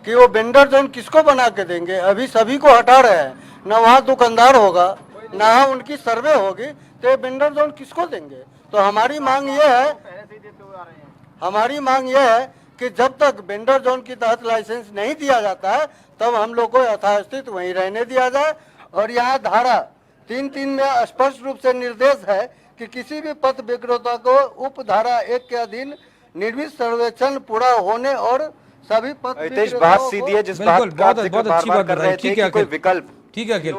कि वो वेंडर जोन किसको बना के देंगे? अभी सभी को हटा रहे हैं, न वहाँ दुकानदार होगा, न उनकी सर्वे होगी, तो वेंडर जोन किसको देंगे? तो हमारी मांग ये है कि जब तक वेंडर जोन के तहत लाइसेंस नहीं दिया जाता है, तब हम लोग को यथास्थित वहीं रहने दिया जाए। और यहाँ धारा 3(3) में स्पष्ट रूप से निर्देश है कि किसी भी पथ विक्रेता को उप धारा 1 के अधीन निर्मित सर्वेक्षण पूरा होने और सभी पथ बात सीधी है, जिस बात बहुत अच्छी बात कर रहे हैं। ठीक है, कोई विकल्प, ठीक है अखिल,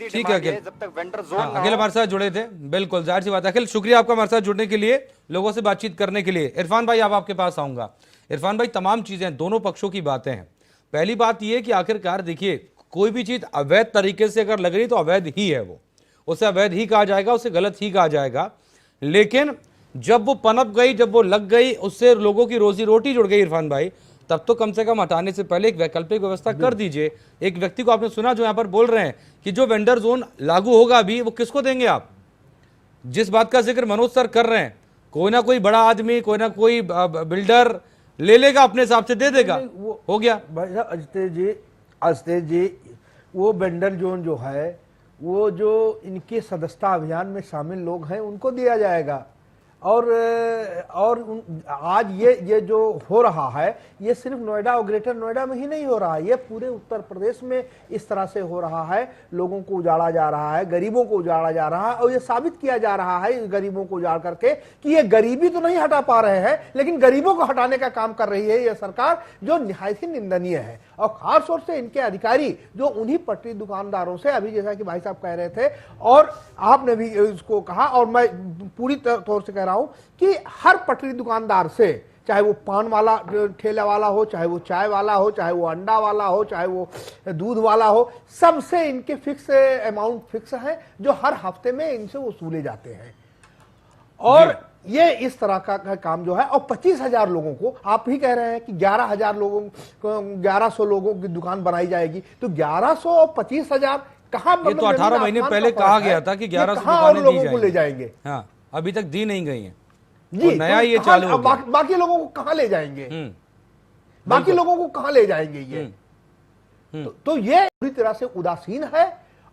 ठीक है अखिल, जब तक वेंडर जोन अखिल हमारे साथ जुड़े थे, बिल्कुल जाहिर सी बात है। अखिल, शुक्रिया आपका हमारे साथ जुड़ने के लिए, लोगों से बातचीत करने के लिए। इरफान भाई, अब आपके पास आऊंगा। इरफान भाई, तमाम चीजें, दोनों पक्षों की बातें हैं। पहली बात यह कि आखिरकार देखिए, कोई भी चीज अवैध तरीके से अगर लग रही तो अवैध ही है, वो उसे अवैध ही कहा जाएगा, उसे गलत ही कहा जाएगा। लेकिन जब वो पनप गई, जब वो लग गई, उससे लोगों की रोजी रोटी जुड़ गई इरफान भाई, तब तो कम से कम हटाने से पहले एक वैकल्पिक व्यवस्था कर दीजिए। एक व्यक्ति को आपने सुना जो यहाँ पर बोल रहे हैं कि जो वेंडर जोन लागू होगा अभी, वो किसको देंगे आप? जिस बात का जिक्र मनोज सर कर रहे हैं, कोई ना कोई बड़ा आदमी, कोई ना कोई बिल्डर ले लेगा, अपने हिसाब से दे देगा, हो गया। भाई साहब, अस्तेज जी, वो वेंडर जोन जो है, वो जो इनके सदस्यता अभियान में शामिल लोग हैं उनको दिया जाएगा। और आज ये जो हो रहा है, ये सिर्फ नोएडा और ग्रेटर नोएडा में ही नहीं हो रहा है, ये पूरे उत्तर प्रदेश में इस तरह से हो रहा है। लोगों को उजाड़ा जा रहा है, गरीबों को उजाड़ा जा रहा है, और ये साबित किया जा रहा है गरीबों को उजाड़ करके कि ये गरीबी तो नहीं हटा पा रहे हैं, लेकिन गरीबों को हटाने का काम कर रही है ये सरकार, जो निहायत ही निंदनीय है। और खास तौर से इनके अधिकारी जो उन्हीं पटरी दुकानदारों से, अभी जैसा कि भाई साहब कह रहे थे और आपने भी इसको कहा और मैं पूरी तौर से कह रहा हूं कि हर पटरी दुकानदार से, चाहे वो पान वाला ठेला वाला हो, चाहे वो चाय वाला हो, चाहे वो अंडा वाला हो, चाहे वो दूध वाला हो, सबसे इनके फिक्स अमाउंट फिक्स है जो हर हफ्ते में इनसे वसूले जाते हैं। और ये इस तरह का काम जो है, और 25,000 लोगों को, आप ही कह रहे हैं कि 11,000 लोगों को, 1100 लोगों की दुकान बनाई जाएगी, तो 1100 और 25,000 कहाँ? ये तो 18 महीने पहले कहा गया था कि 1100 दुकानें लोगों को ले जाएंगे। हाँ, अभी तक दी नहीं गई हैं जी, नया ये चालू हो गया। बाकी लोगों को कहां ले जाएंगे? बाकी लोगों को कहां ले जाएंगे ये? तो ये पूरी तरह से उदासीन है।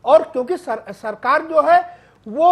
और क्योंकि सरकार जो है वो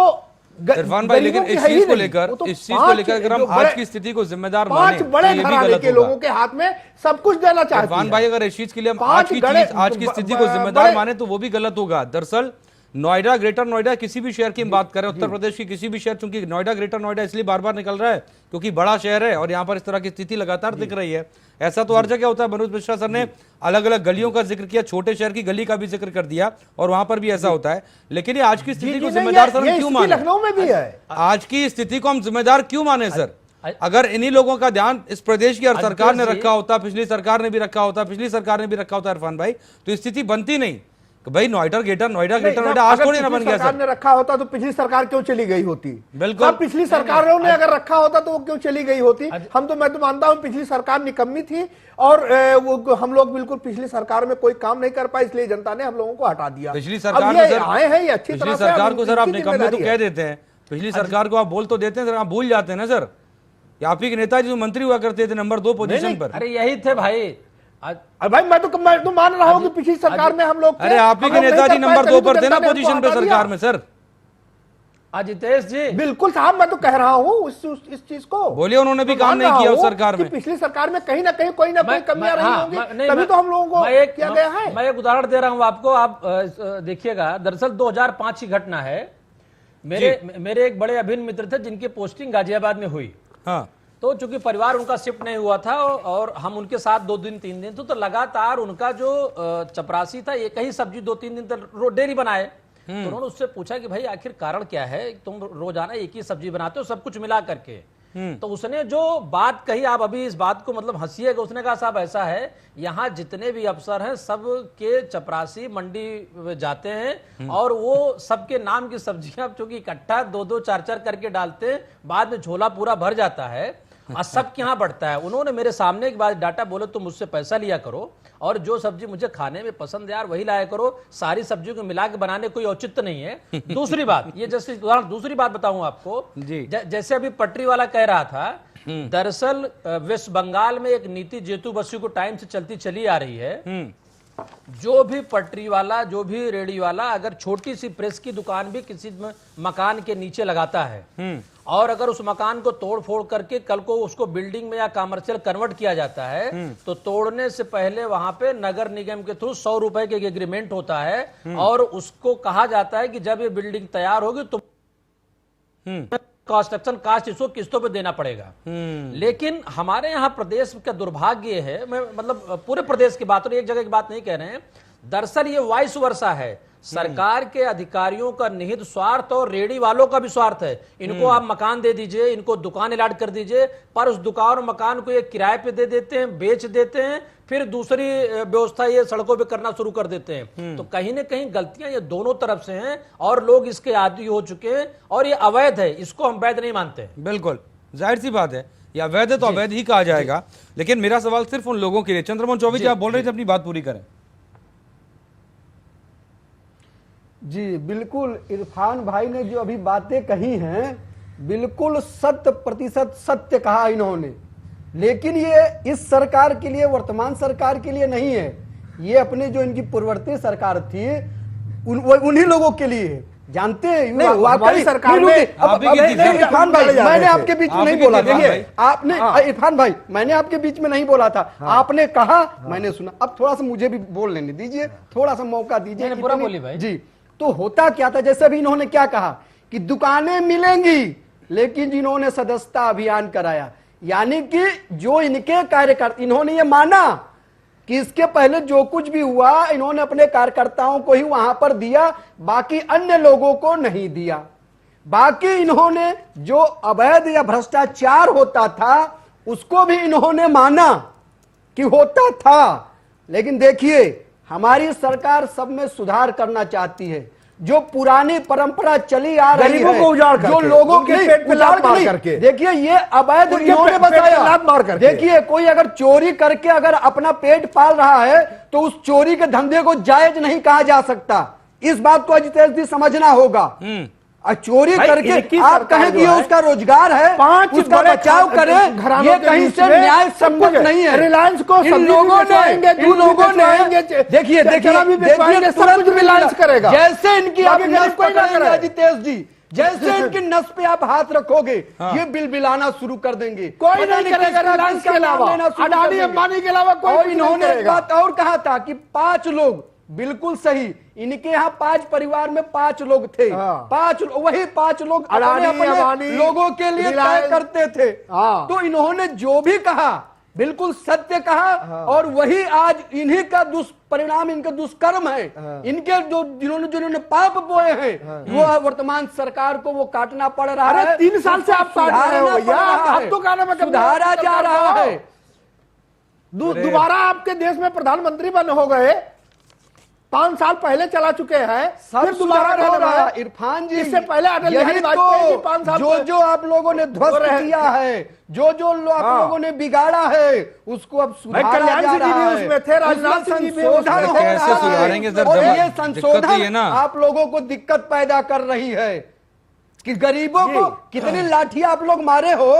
इरफान भाई, लेकिन इस चीज को लेकर अगर हम आज की स्थिति को जिम्मेदार माने, 5 बड़े घराने के लोगों के हाथ में सब कुछ देना चाहती है। इरफान भाई, अगर इस चीज के लिए हम आज की स्थिति को जिम्मेदार माने तो वो भी गलत होगा। दरअसल नोएडा, ग्रेटर नोएडा, किसी भी शहर की हम बात करें, उत्तर प्रदेश की किसी भी शहर, चूंकि नोएडा, ग्रेटर नोएडा इसलिए बार बार निकल रहा है क्योंकि बड़ा शहर है और यहाँ पर इस तरह की स्थिति लगातार दिख रही है। ऐसा तो हर जगह होता है। मनोज मिश्रा सर ने अलग अलग गलियों का जिक्र किया, छोटे शहर की गली का भी जिक्र कर दिया और वहां पर भी ऐसा होता है। लेकिन ये आज की स्थिति को जिम्मेदार सर क्यों माने? लखनऊ में भी है। आज की स्थिति को हम जिम्मेदार क्यों माने सर? अगर इन्हीं लोगों का ध्यान इस प्रदेश की हर सरकार ने रखा होता, पिछली सरकार ने भी रखा होता, पिछली सरकार ने भी रखा होता इरफान भाई, तो स्थिति बनती नहीं कि भाई नोएडा, ग्रेटर नोएडा आज थोड़ी ना बन गया। सरकार ने रखा होता तो पिछली सरकार क्यों चली गई होती? बिल्कुल, पिछली सरकारों ने अगर रखा होता तो वो क्यों चली गई होती? मैं तो मानता हूं पिछली सरकार निकम्मी थी और वो हम लोग बिल्कुल पिछली सरकार में कोई काम नहीं कर पाए, इसलिए जनता ने हम लोगों को हटा दिया। पिछली सरकार में सर आए हैं ये अच्छी तरह से, पिछली सरकार को सर आप निकम्मे तो कह देते हैं, पिछली सरकार को आप बोल तो देते हैं सर, आप भूल जाते हैं ना सर। आप ही के नेताजी जो मंत्री हुआ करते थे नंबर 2 पोजीशन पर। अरे यही थे भाई। भाई मैं तो मान रहा हूं कि पिछली सरकार में हम लोग, अरे आप ही के नेताजी नंबर 2 पर थे ना पोजीशन पे सरकार में सर। अजितेश जी बिल्कुल साहब, मैं तो कह रहा हूं इस चीज को। बोलिए, उन्होंने भी काम नहीं किया उस सरकार में। पिछली सरकार में कहीं ना कहीं कोई ना कोई कमियां रही होंगी, तभी तो हम लोगों को किया गया है। मैं एक उदाहरण दे रहा हूं आपको, आप देखिएगा। दरअसल 2005 की घटना है। मेरे एक बड़े अभिन्न मित्र थे जिनकी पोस्टिंग गाजियाबाद में हुई। हाँ, तो चूंकि परिवार उनका शिफ्ट नहीं हुआ था और हम उनके साथ 2 दिन 3 दिन तो लगातार उनका जो चपरासी था एक ही सब्जी 2-3 दिन तक डेली बनाए। तो उन्होंने उससे पूछा कि भाई आखिर कारण क्या है, तुम रोजाना एक ही सब्जी बनाते हो सब कुछ मिला करके। तो उसने जो बात कही, आप अभी इस बात को मतलब हंसीएगा, उसने कहा साहब ऐसा है, यहाँ जितने भी अफसर हैं सब के चपरासी मंडी जाते हैं और वो सबके नाम की सब्जियां चूंकि इकट्ठा 2-2, 4-4 करके डालते हैं, बाद में झोला पूरा भर जाता है और सबके यहाँ बढ़ता है। उन्होंने मेरे सामने एक बात डाटा, बोले तुम मुझसे पैसा लिया करो और जो सब्जी मुझे खाने में पसंद है यार वही लाया करो, सारी सब्जियों को मिला के बनाने कोई औचित्य नहीं है। दूसरी बात, ये जैसे उदाहरण, दूसरी बात बताऊं आपको, जैसे अभी पटरी वाला कह रहा था, दरअसल वेस्ट बंगाल में एक नीति जेतु बसु को टाइम से चलती चली आ रही है। जो भी पटरी वाला, जो भी रेडी वाला अगर छोटी सी प्रेस की दुकान भी किसी मकान के नीचे लगाता है और अगर उस मकान को तोड़ फोड़ करके कल को उसको बिल्डिंग में या कमर्शियल कन्वर्ट किया जाता है, तो तोड़ने से पहले वहां पे नगर निगम के थ्रू 100 रुपए के एग्रीमेंट होता है और उसको कहा जाता है कि जब ये बिल्डिंग तैयार होगी तो कंस्ट्रक्शन कास्ट इसको किस्तों पे देना पड़ेगा। लेकिन हमारे यहाँ प्रदेश का दुर्भाग्य है, मैं मतलब पूरे प्रदेश की बात और एक जगह की बात नहीं कह रहे हैं, दरअसल ये वाइस वर्सा है। सरकार के अधिकारियों का निहित स्वार्थ और रेडी वालों का भी स्वार्थ है। इनको आप मकान दे दीजिए, इनको दुकान अलॉट कर दीजिए, पर उस दुकान और मकान को ये किराए पे दे देते हैं, बेच देते हैं, फिर दूसरी व्यवस्था ये सड़कों पे करना शुरू कर देते हैं। तो कहीं ना कहीं गलतियां ये दोनों तरफ से हैं और लोग इसके आदी हो चुके हैं और ये अवैध है, इसको हम वैध नहीं मानते। बिल्कुल जाहिर सी बात है, ये अवैध है तो अवैध ही कहा जाएगा। लेकिन मेरा सवाल सिर्फ उन लोगों के लिए, चंद्रमोहन चौबे जी आप बोल रहे थे, अपनी बात पूरी करें। जी बिल्कुल, इरफान भाई ने जो अभी बातें कही हैं बिल्कुल 100% सत्य कहा इन्होंने। लेकिन ये इस सरकार के लिए, वर्तमान सरकार के लिए नहीं है, ये अपने जो इनकी पूर्ववर्ती सरकार थी उन्हीं लोगों के लिए है। जानते हैं सरकार में इरफान भाई, मैंने आपके बीच में नहीं बोला। देखिए आपने, इरफान भाई मैंने आपके बीच में नहीं बोला था, आपने कहा, मैंने सुना। अब थोड़ा सा मुझे भी बोल लेने दीजिए, थोड़ा सा मौका दीजिए। पूरा बोली भाई जी। तो होता क्या था, जैसे अभी इन्होंने क्या कहा कि दुकानें मिलेंगी, लेकिन जिन्होंने सदस्यता अभियान कराया, यानी कि जो इनके कार्यकर्ता, इन्होंने ये माना कि इसके पहले जो कुछ भी हुआ इन्होंने अपने कार्यकर्ताओं को ही वहां पर दिया, बाकी अन्य लोगों को नहीं दिया। बाकी इन्होंने जो अवैध या भ्रष्टाचार होता था उसको भी इन्होंने माना कि होता था। लेकिन देखिए, हमारी सरकार सब में सुधार करना चाहती है। जो पुरानी परंपरा चली आ रही गरीबों है, को उजाड़ करके, जो लोगों उनके नहीं, पेट पे उजाड़ लात मार नहीं। करके। देखिए, ये अवैध उनके इन्होंने पेट पे बताया। लात मार करके। देखिए, कोई अगर चोरी करके अगर अपना पेट पाल रहा है तो उस चोरी के धंधे को जायज नहीं कहा जा सकता। इस बात को अजितेश जी समझना होगा। और चोरी भाई, करके इनकी आप सरकार कहें कि जो ये है, उसका रोजगार है, 5 उसका बड़े बचाव करें, घरानों ये के कहीं बीच से में न्याय सब संगत कुछ है। नहीं है। रिलायंस को इन सब्जी लोगों भी बेचवाएंगे, ने दूध भी बेचवाएंगे, देखिए चना भी बेचवाएंगे, सब तुरंत कुछ रिलायंस करेगा। जैसे इनकी आप बाकी नस गरीब कोई ना पकड़ेंगे करे। अजितेश जी, जैसे इनकी नस पे आप हाथ रखोगे, ये बिलबिलाना शुरू कर देंगे। कोई पता नहीं करेगा किसका रिलायंस किसका के नाम अलावा, लेना शुरू कर अडानी देंगे। अंबानी के अलावा कोई और कुछ नहीं इन्होंने एक करेगा। बात और कहा था कि 5 लोग, बिल्कुल सही, इनके यहाँ 5 परिवार में 5 लोग थे। हाँ। 5 वही 5 लोग अडानी, अपने अंबानी, लोगों के लिए तय रिलायंस। करते थे। हाँ। तो इन्होंने जो भी कहा बिल्कुल सत्य कहा। और वही आज इन्हीं का दुष्परिणाम, इनके दुष्कर्म है। इनके जो जिन्होंने पाप बोए हैं, वो वर्तमान सरकार को वो काटना पड़ रहा है। अरे 3 साल से आप काट रहे हो भैया, आप तो कहने में सुधारा जा रहा है। दोबारा आपके देश में प्रधानमंत्री बने हो गए, 5 साल पहले चला चुके हैं, सब फिर दोबारा सुधार हो कहने रहा है। में। इरफान जी, इससे पहले अटल यही बिहारी वाजपेयी जी 5 साल जो जो आप लोगों ने ध्वस्त किया है, जो आप लोगों ने बिगाड़ा है, उसको अब सुधारा कल्याण जा सिंह जी भी रहा है। उसमें थे, राजनाथ सिंह जी भी संशोधन उसमें हो थे। रहा कैसे है। सुधारेंगे सर? और जब ये दिक्कत ही संशोधन है ना। आप लोगों को दिक्कत पैदा कर रही है कि गरीबों को कितनी लाठी आप लोग मारे हो,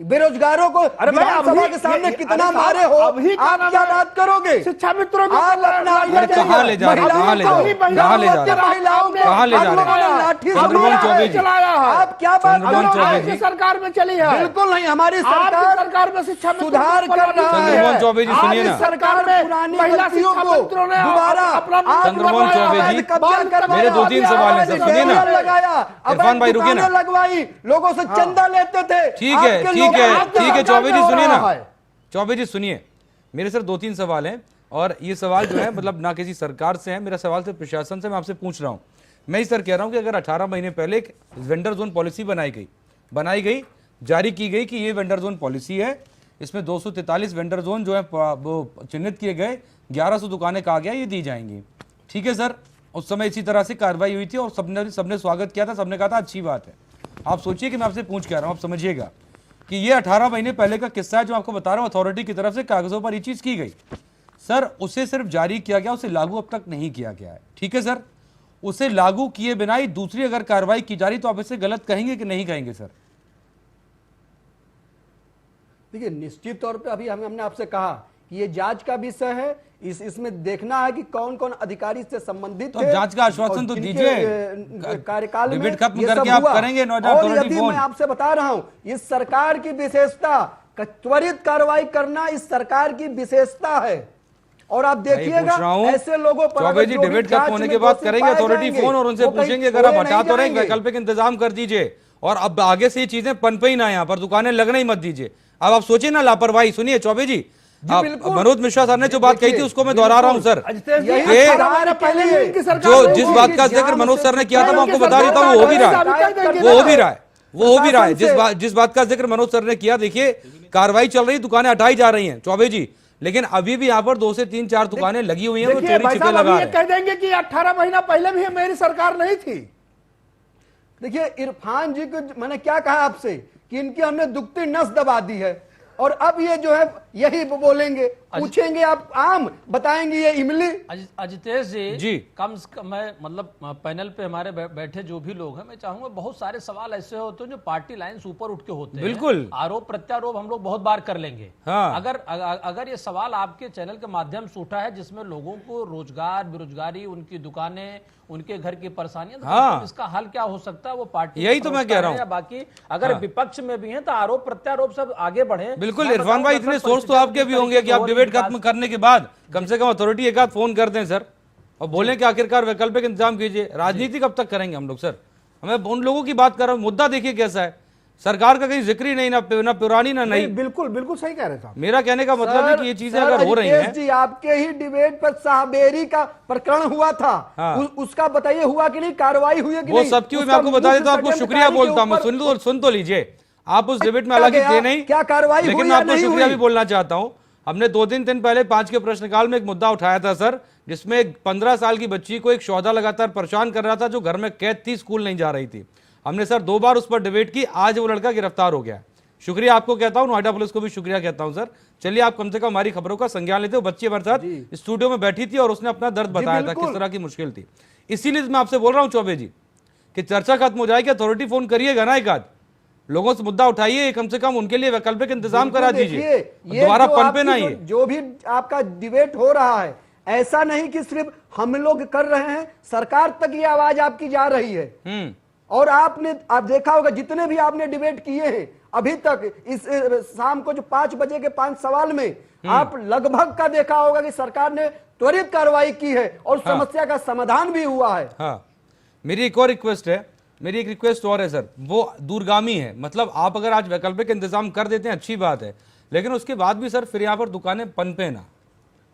बेरोजगारों को विधानसभा के सामने कितना मारे हो। आप क्या बात करोगे? शिक्षा मित्रों को आप अपना अरे कहाँ ले जा रहे हो? कहाँ ले जा रहे हो? कहाँ ले जा रहे हो? महिलाओं को कहाँ ले जा रहे हो? आप लोगों ने लाठी से चंद्रमोहन मारा चौबे है। जी। आप क्या बात चंद्रमोहन करोगे? चौबे आपकी जी। सरकार में चली है, बिल्कुल नहीं, हमारी आपकी सरकार सरकार में शिक्षा मित्रों सुधार को कर रहा है। चंद्रमोहन चौबे जी, सुनिए ना। आज सरकार में पुरानी महिला गलतियों शिक्षा को मित्रों ने दोबारा चंद्रमोहन चौबे जी, कब्जा करवाया, मेरे 2-3 सवाल हैं सर, सुनिए ना। लगाया, इरफान भाई रुकिए ना। लगवाई, लोगों से चंदा लेते थे। ठीक है, आपके ठीक लोग है, आपके ठीक है, सरकार चौबे में जी हो सुनिए रहा ना। है। चौबे जी सुनिए, मेरे सर 2-3 सवाल हैं और ये सवाल जो है मतलब ना किसी सरकार से है, मेरा सवाल सिर्फ प्रशासन से मैं आपसे पूछ रहा हूं। मैं ही सर कह रहा हूं कि अगर 18 महीने पहले एक वेंडर जोन पॉलिसी बनाई गई, जारी की गई कि ये वेंडर जोन पॉलिसी है, इसमें 243 वेंडर जोन जो है वो चिन्हित किए गए, 1100 दुकानें कहा गया ये दी जाएंगी। ठीक है सर, उस समय इसी तरह से कार्रवाई हुई थी और सबने स्वागत किया था, सबने कहा था अच्छी बात है। आप सोचिए कि मैं आपसे पूछ के आ रहा हूं, आप समझिएगा कि ये 18 महीने पहले का किस्सा है जो आपको बता रहा हूं, अथॉरिटी की तरफ से कागजों पर ये चीज की गई सर, उसे सिर्फ जारी किया गया, उसे लागू अब तक नहीं किया गया है। ठीक है सर, उसे लागू किए बिना ही दूसरी अगर कार्रवाई की जा रही तो आप इसे गलत कहेंगे कि नहीं कहेंगे सर? देखिए, निश्चित तौर पे अभी हमने आपसे कहा कि ये जांच का विषय है, इसमें देखना है कि कौन कौन अधिकारी से संबंधित तो थे। जांच का आश्वासन तो जिनके, दीजिए। कार्यकाल में डिबेट खत्म ये करके सब आप हुआ। करेंगे नोएडा और अथॉरिटी यदि फोन। मैं आपसे बता रहा हूं, इस सरकार की विशेषता त्वरित कार्रवाई करना इस सरकार की विशेषता है। और आप देखिएगा ऐसे लोगों पर चौबे जी डिबेट खत्म होने के बाद करेंगे अथॉरिटी फोन और उनसे पूछेंगे अगर आप हटा तो रहे वैकल्पिक इंतजाम कर दीजिए और अब आगे से ये चीजें पनपे ही ना, यहाँ पर दुकानें लगने ही मत दीजिए। अब आप सोचिए ना लापरवाही। सुनिए चौबे जी, मनोज मिश्रा सर ने जो बात कही थी उसको मैं दोहरा रहा हूं सर, जो जिस बात का जिक्र मनोज सर ने किया था मैं आपको बता देता हूं, वो हो भी रहा है, वो हो भी रहा है। जिस बात का जिक्र मनोज सर ने किया, देखिए कार्रवाई चल रही, दुकानें हटाई जा रही हैं चौबे जी, लेकिन अभी भी यहाँ पर 2 से 3-4 दुकानें लगी हुई हैं, वो चोरी छिपे लगा रहे हैं। कह देंगे कि 18 महीना पहले भी मेरी सरकार नहीं थी। देखिए, इरफान जी को मैंने क्या कहा आपसे कि इनकी हमने दुखती नस दबा दी है और अब ये जो है यही बोलेंगे, पूछेंगे आप आम, बताएंगे ये इमली। अजितेश जी कम से कम मैं मतलब पैनल पे हमारे बैठे जो भी लोग हैं, मैं चाहूंगा बहुत सारे सवाल ऐसे होते हैं जो पार्टी लाइन से ऊपर उठ के होते हैं। बिल्कुल। आरोप प्रत्यारोप हम लोग बहुत बार कर लेंगे। हाँ। अगर ये सवाल आपके चैनल के माध्यम से उठा है जिसमें लोगों को रोजगार, बेरोजगारी, उनकी दुकानें, उनके घर की परेशानियां, तो हाँ। इसका हल क्या हो सकता है वो पार्टी, यही तो मैं कह रहा हूं। या बाकी अगर विपक्ष में भी हैं तो आरोप प्रत्यारोप सब आगे बढ़े। बिल्कुल इरफान भाई, इतने सोर्स तो आपके भी होंगे कि आप डिबेट खत्म करने के बाद कम से कम अथॉरिटी एक आध फोन कर दें सर और बोलें कि आखिरकार वैकल्पिक इंतजाम कीजिए। राजनीति कब तक करेंगे हम लोग सर? हमें उन लोगों की बात कर रहा हूं, मुद्दा देखिए कैसा है। सरकार का कहीं जिक्र ही नहीं, ना पुरानी ना नई। बिल्कुल बिल्कुल सही कह रहे साहब। मेरा कहने का मतलब है कि ये चीजें अगर हो रही अजितेश हैं। जी, आपके ही डिबेट पर शाहबेरी का प्रकरण हुआ था, हाँ। उसका बताइए हुआ कि नहीं, कार्रवाई हुई है कि वो नहीं? सब क्यों, मैं उसका आपको बता देता हूं, आपको मुख्य शुक्रिया षड्यंत्रकारी बोलता हूं मैं। के ऊपर सुन तो लीजिए, आप उस डिबेट में हालांकि थे नहीं, क्या कार्रवाई लेकिन हुई मैं या आपको नहीं शुक्रिया हुई? भी बोलना चाहता हूं। हमने 2-3 दिन पहले 5 के प्रश्नकाल में एक मुद्दा उठाया था सर, जिसमें 15 साल की बच्ची को एक शौदा लगातार परेशान कर रहा था, जो घर में कैद थी, स्कूल नहीं जा रही थी। हमने सर 2 बार उस पर डिबेट की, आज वो लड़का गिरफ्तार हो गया। शुक्रिया आपको कहता हूं, नोएडा पुलिस को भी शुक्रिया कहता हूं सर। चलिए, आप कम से कम हमारी खबरों का संज्ञान लेते हो। बच्ची हमारे साथ स्टूडियो में बैठी थी और उसने अपना दर्द बताया था, किस तरह की मुश्किल थी। इसीलिए मैं आपसे बोल रहा हूं चौबे जी कि चर्चा खत्म हो जाएगी, अथॉरिटी फोन करिएगा ना, एक आध लोगों से मुद्दा उठाइए, कम से कम उनके लिए वैकल्पिक इंतजाम करा दीजिए, दोबारा पनपे ना ये। जो भी आपका डिबेट हो रहा है, ऐसा नहीं कि सिर्फ हम लोग कर रहे हैं, सरकार तक ये आवाज आपकी जा रही है। और आप देखा होगा, जितने भी आपने डिबेट किए हैं अभी तक, इस शाम को जो 5 बजे के 5 सवाल में आप लगभग का देखा होगा कि सरकार ने त्वरित कार्रवाई की है और समस्या का समाधान भी हुआ है। हाँ, मेरी एक और रिक्वेस्ट है, मेरी एक रिक्वेस्ट और है सर, वो दूरगामी है। मतलब आप अगर आज वैकल्पिक इंतजाम कर देते हैं अच्छी बात है, लेकिन उसके बाद भी सर फिर यहाँ पर दुकानें पनपे ना,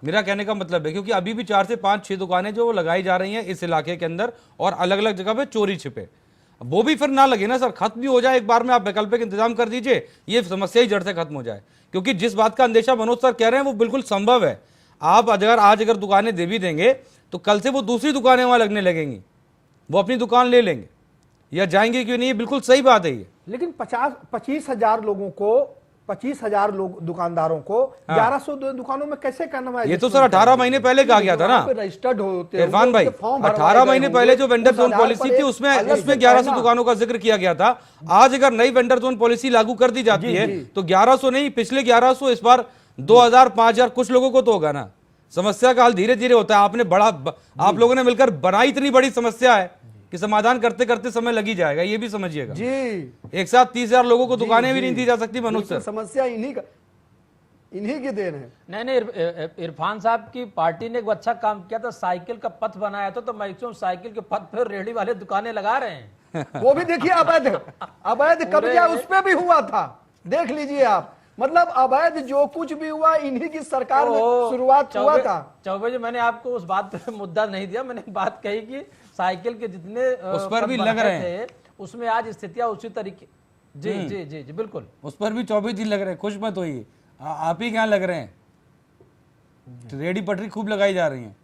मेरा कहने का मतलब है। क्योंकि अभी भी 4 से 5-6 दुकानें जो लगाई जा रही हैं इस इलाके के अंदर, और अलग अलग जगह पे चोरी छिपे, वो भी फिर ना लगे ना सर, खत्म भी हो जाए एक बार में। आप वैकल्पिक इंतजाम कर दीजिए, ये समस्या ही जड़ से खत्म हो जाए। क्योंकि जिस बात का अंदेशा मनोज सर कह रहे हैं वो बिल्कुल संभव है। आप आज अगर दुकानें दे भी देंगे तो कल से वो दूसरी दुकानें वहां लगने लगेंगी, वो अपनी दुकान ले लेंगे या जाएंगे क्यों नहीं, ये बिल्कुल सही बात है ये। लेकिन 25,000 लोगों को, 25,000 लोग दुकानदारों को 1100 दुकानों में कैसे करना है? ये तो सर 18 महीने पहले कहा गया था ना रजिस्टर्ड होते हैं इरफान भाई, 18 महीने पहले जो वेंडर जोन पॉलिसी थी उसमें 1100 दुकानों का जिक्र किया गया था। आज अगर नई वेंडर जोन पॉलिसी लागू कर दी जाती है तो 1100 नहीं, पिछले 1100, इस बार 2000, 5000 कुछ लोगों को तो होगा ना। समस्या का हल धीरे धीरे होता है। आप लोगों ने मिलकर बनाई इतनी बड़ी समस्या है कि समाधान करते करते समय लगी जाएगा, ये भी समझिएगा जी। एक साथ 30,000 लोगों को दुकानें भी नहीं दी जा सकती मनोज सर। समस्या इन्हीं की देन है। नहीं, इरफान साहब की पार्टी ने एक अच्छा काम किया था, साइकिल का पथ बनाया था, तो मैक्सिमम साइकिल के पथ पर रेहड़ी वाले दुकानें लगा रहे हैं। वो भी देखिए, अवैध कब्जा उस पे भी हुआ था, देख लीजिए आप। मतलब अवैध जो कुछ भी हुआ इन्हीं की सरकार में शुरुआत हुआ था। चौबे जी, मैंने आपको उस बात पे मुद्दा नहीं दिया, मैंने बात कही कि साइकिल के जितने उस पर भी लग रहे हैं, उसमें आज स्थितियां उसी तरीके। जी जी जी जी बिल्कुल, उस पर भी 24 दिन लग रहे हैं। खुश मत होइए, आप ही क्या लग रहे हैं, रेडी पटरी खूब लगाई जा रही है।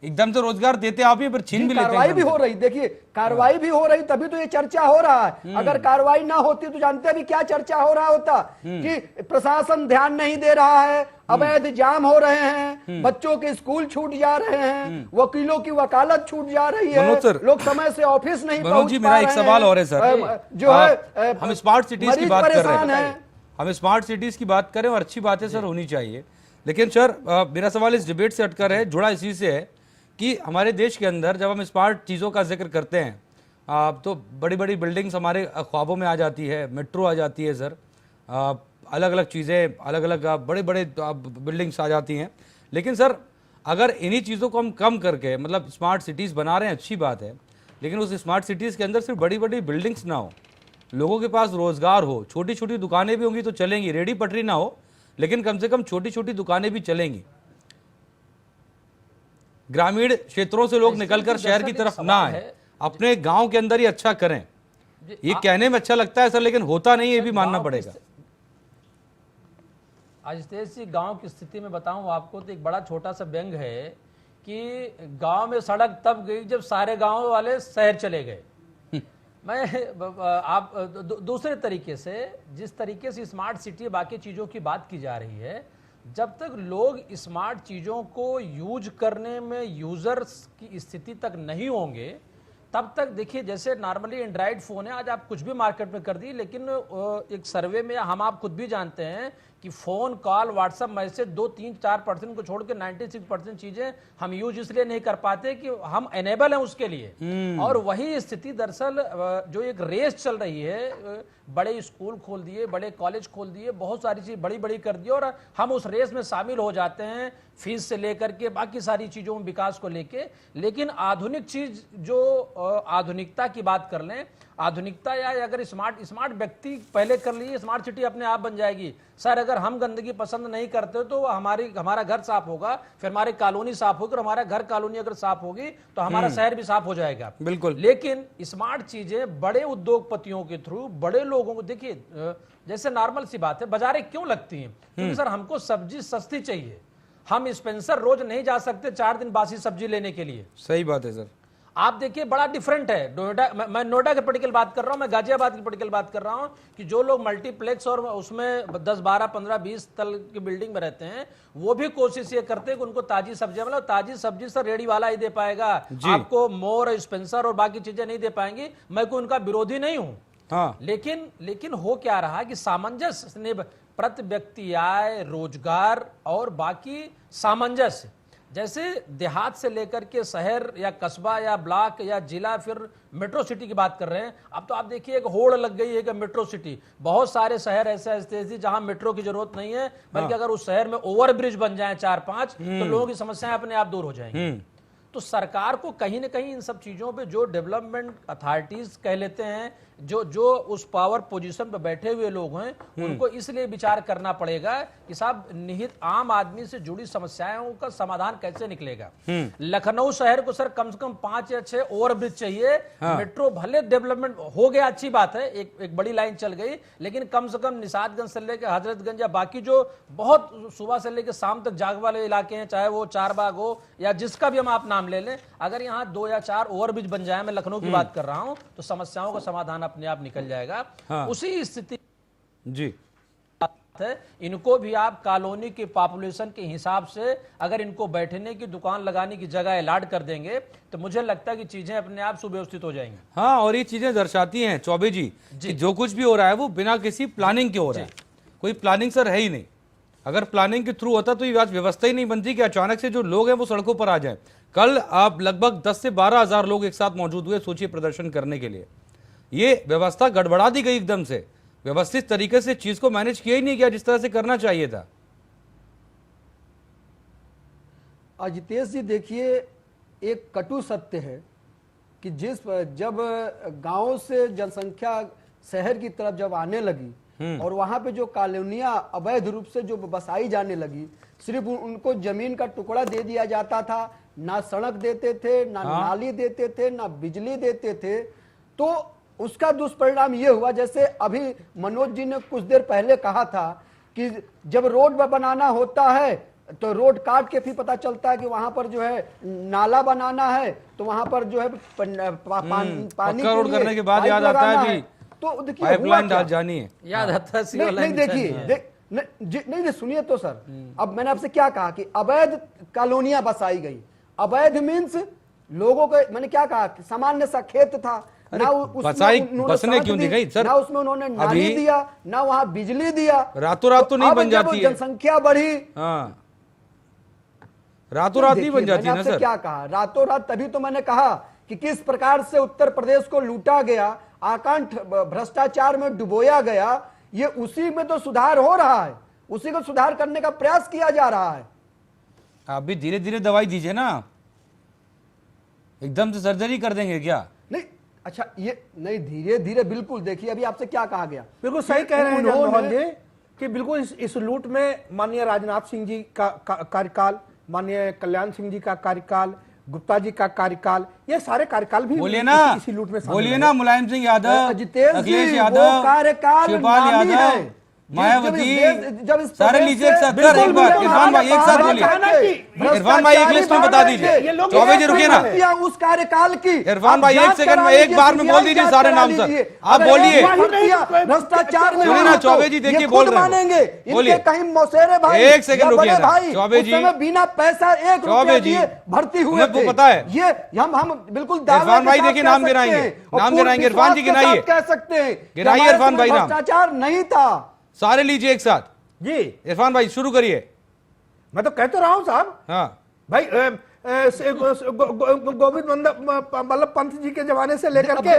एकदम से रोजगार देते आप ही, पर छीन भी लेते हैं। कार्रवाई भी हो रही, देखिए कार्रवाई भी हो रही, तभी तो ये चर्चा हो रहा है। अगर कार्रवाई ना होती तो जानते भी क्या चर्चा हो रहा होता, कि प्रशासन ध्यान नहीं दे रहा है, अवैध जाम हो रहे हैं, बच्चों के स्कूल छूट जा रहे हैं, वकीलों की वकालत छूट जा रही है, लोग समय से ऑफिस नहीं पहुंच जी, मेरा एक सवाल और है सर, जो है हम स्मार्ट सिटीज की बात कर रहे हैं, हैं। हम स्मार्ट सिटीज की बात करें और अच्छी बातें सर होनी चाहिए, लेकिन सर मेरा सवाल इस डिबेट से हटकर है, जुड़ा इसी से है कि हमारे देश के अंदर जब हम स्मार्ट चीज़ों का जिक्र करते हैं तो बड़ी बड़ी बिल्डिंग्स हमारे ख्वाबों में आ जाती है, मेट्रो आ जाती है सर, अलग अलग चीज़ें, अलग अलग बड़े बड़े बिल्डिंग्स आ जाती हैं। लेकिन सर अगर इन्हीं चीज़ों को हम कम करके, मतलब स्मार्ट सिटीज़ बना रहे हैं, अच्छी बात है, लेकिन उस स्मार्ट सिटीज़ के अंदर सिर्फ बड़ी बड़ी बिल्डिंग्स ना हो, लोगों के पास रोज़गार हो, छोटी छोटी दुकानें भी होंगी तो चलेंगी, रेडी पटरी ना हो लेकिन कम से कम छोटी छोटी दुकानें भी चलेंगी। ग्रामीण क्षेत्रों से लोग निकलकर शहर की तरफ ना आए, अपने गांव के अंदर ही अच्छा करें। ये कहने में अच्छा लगता है सर, लेकिन होता नहीं, ये भी मानना पड़ेगा। अजितेश जी, गांव की स्थिति में बताऊं आपको तो एक बड़ा छोटा सा व्यंग है कि गांव में सड़क तब गई जब सारे गांव वाले शहर चले गए। मैं आप दूसरे तरीके से, जिस तरीके से स्मार्ट सिटी बाकी चीज़ों की बात की जा रही है, जब तक लोग स्मार्ट चीज़ों को यूज करने में यूजर्स की स्थिति तक नहीं होंगे, तब तक देखिए जैसे नॉर्मली एंड्रॉइड फ़ोन है, आज आप कुछ भी मार्केट में कर दी, लेकिन एक सर्वे में हम आप खुद भी जानते हैं कि फ़ोन कॉल, व्हाट्सअप मैसेज 2-3-4% को छोड़ के 96% चीज़ें हम यूज इसलिए नहीं कर पाते कि हम एनेबल हैं उसके लिए। और वही स्थिति दरअसल जो एक रेस चल रही है, बड़े स्कूल खोल दिए, बड़े कॉलेज खोल दिए, बहुत सारी चीज़ बड़ी बड़ी कर दी और हम उस रेस में शामिल हो जाते हैं, फीस से लेकर के बाकी सारी चीज़ों में विकास को लेके। लेकिन आधुनिक चीज़ जो आधुनिकता की बात कर लें, आधुनिकता या अगर स्मार्ट व्यक्ति पहले कर लीजिए, स्मार्ट सिटी अपने आप बन जाएगी। सर अगर हम गंदगी पसंद नहीं करते तो हमारा घर साफ होगा, फिर हमारी कॉलोनी साफ होगी, और हमारा घर कॉलोनी अगर साफ होगी तो हमारा शहर भी साफ हो जाएगा। बिल्कुल। लेकिन स्मार्ट चीजें बड़े उद्योगपतियों के थ्रू, बड़े लोगों को, देखिए जैसे नॉर्मल सी बात है, बाजारें क्यों लगती हैं? क्योंकि सर हमको सब्जी सस्ती चाहिए। हम स्पेंसर रोज नहीं जा सकते 4 दिन बासी सब्जी लेने के लिए। सही बात है सर। आप देखिए बड़ा डिफरेंट है। नोएडा, मैं नोएडा के पर्टिकुलर बात कर रहा हूं, मैं गाजियाबाद की पर्टिकुलर बात कर रहा हूं कि जो लोग मल्टीप्लेक्स और उसमें 10, 12, 15, 20 तल की बिल्डिंग में रहते हैं, वो भी कोशिश ये करते हैं कि उनको ताजी सब्जियां, मतलब ताजी सब्जी सर रेडी वाला ही दे पाएगा, आपको मोर, स्पेंसर और बाकी चीजें नहीं दे पाएंगी। मैं कोई उनका विरोधी नहीं हूं। हाँ। लेकिन हो क्या रहा कि सामंजस्य, प्रति व्यक्ति आय, रोजगार और बाकी सामंजस्य, जैसे देहात से लेकर के शहर या कस्बा या ब्लॉक या जिला, फिर मेट्रो सिटी की बात कर रहे हैं। अब तो आप देखिए एक होड़ लग गई है कि मेट्रो सिटी। बहुत सारे शहर ऐसे जहां मेट्रो की जरूरत नहीं है, बल्कि अगर उस शहर में ओवर ब्रिज बन जाए 4-5 तो लोगों की समस्याएं अपने आप दूर हो जाएंगी। तो सरकार को कहीं ना कहीं इन सब चीजों पे, जो डेवलपमेंट अथॉरिटीज कह लेते हैं, जो उस पावर पोजीशन पे बैठे हुए लोग हैं, उनको इसलिए विचार करना पड़ेगा कि साहब निहित आम आदमी से जुड़ी समस्याओं का समाधान कैसे निकलेगा। लखनऊ शहर को सर कम से कम 5 या 6 ओवरब्रिज चाहिए। मेट्रो भले डेवलपमेंट हो गया, अच्छी बात है, एक बड़ी लाइन चल गई, लेकिन कम से कम निशातगंज से लेकर हजरतगंज या बाकी जो बहुत सुबह से लेकर शाम तक जाग वाले इलाके हैं, चाहे वो चारबाग हो या जिसका भी हम आप नाम ले लें, अगर यहाँ 2 या 4 ओवरब्रिज बन जाए, मैं लखनऊ की बात कर रहा हूं, तो समस्याओं का समाधान अपने आप निकल जाएगा। हाँ। उसी स्थिति जी है, इनको भी आप कॉलोनी की पॉपुलेशन के हिसाब से अगर इनको बैठने की, दुकान लगाने की जगह अलॉट कर देंगे तो मुझे लगता है कि चीजें अपने आप सुव्यवस्थित हो जाएंगी। हाँ, और ये चीजें दर्शाती हैं चौबे जी कि जो कुछ भी हो रहा है वो बिना किसी प्लानिंग के हो रहा है। कोई प्लानिंग सर है ही नहीं। अगर प्लानिंग के थ्रू होता तो ये व्यवस्था ही नहीं बनती कि अचानक से जो लोग हैं वो सड़कों पर आ जाएं। कल आप लगभग 10 से 12 हजार लोग एक साथ मौजूद हुए, सोचिए, प्रदर्शन करने के लिए। ये व्यवस्था गड़बड़ा दी गई एकदम से। व्यवस्थित तरीके से चीज को मैनेज किया ही नहीं गया जिस तरह से करना चाहिए था। अजितेश जी देखिए, एक कटु सत्य है कि जब गांव से जनसंख्या शहर की तरफ जब आने लगी और वहां पे जो कॉलोनियां अवैध रूप से जो बसाई जाने लगी, सिर्फ उनको जमीन का टुकड़ा दे दिया जाता था, ना सड़क देते थे, ना नाली देते थे, ना बिजली देते थे। तो उसका दुष्परिणाम ये हुआ, जैसे अभी मनोज जी ने कुछ देर पहले कहा था कि जब रोड बनाना होता है तो रोड काट के फिर पता चलता है कि वहां पर जो है नाला बनाना है, तो वहां पर जो है पानी रोड करने के बाद याद आता है भी तो देखिए पाइपलाइन डाल जानी है, याद आता है। नहीं देखिए, नहीं सुनिए तो सर, अब मैंने आपसे क्या कहा कि अवैध कॉलोनियां बसाई गई। अवैध मीन्स लोगों को, मैंने क्या कहा कि सामान्य सा खेत था, ना बसने क्यों दी गई सर? ना उसमें उन्होंने नाली दिया, ना वहां बिजली दिया। रातों रात तो नहीं बन जाती है, जनसंख्या बढ़ी। हाँ, रातों रात नहीं बन जाती ना सर। क्या कहा रातों रात? तभी तो मैंने कहा कि किस प्रकार से उत्तर प्रदेश को लूटा गया, आकांठ भ्रष्टाचार में डुबोया गया, ये उसी में तो सुधार हो रहा है, उसी को सुधार करने का प्रयास किया जा रहा है। आप भी धीरे धीरे दवाई दीजिए ना, एकदम से सर्जरी कर देंगे क्या? नहीं, अच्छा ये नहीं, धीरे धीरे। बिल्कुल, देखिए अभी आपसे क्या कहा गया, बिल्कुल सही कह रहे हैं जगमोहन जी कि बिल्कुल इस लूट में माननीय राजनाथ सिंह जी का कार्यकाल, माननीय कल्याण सिंह जी का कार्यकाल, गुप्ता जी का कार्यकाल, ये सारे कार्यकाल भी बोलिए ना, इसी लूट में बोलिए ना। मुलायम सिंह यादव, अखिलेश यादव, शिवपाल यादव, मायावती, सारे लीजिए एक साथ। एक बार इरफान भाई एक साथ बोलिए। इरफान भाई एक लिस्ट में बता दीजिए। चौबे जी रुकिए ना, उस कार्यकाल की। इरफान भाई एक सेकंड में एक बार में बोल दीजिए सारे नाम सर, आप बोलिए। भ्रष्टाचार में सुनिए ना चौबे जी, देखिए बोल रहे हैं, बोलिए। कहीं मौसेरे भाई, एक सेकंड रुकिए ना चौबे जी, बिना पैसा 1 रुपया दिए भर्ती हुए थे, पता है ये हम बिल्कुल इरफान भाई देखिए नाम गिनाएंगे, नाम गिनाएंगे। इरफान जी गिनाइए, कह सकते हैं गिनाइए इरफान भाई नाम। भ्रष्टाचार नहीं था, सारे लीजिए एक साथ जी। इरफान भाई शुरू करिए। मैं तो कह तो रहा हूं साहब। हाँ भाई गोविंद वल्लभ पंत जी के जमाने से लेकर अब के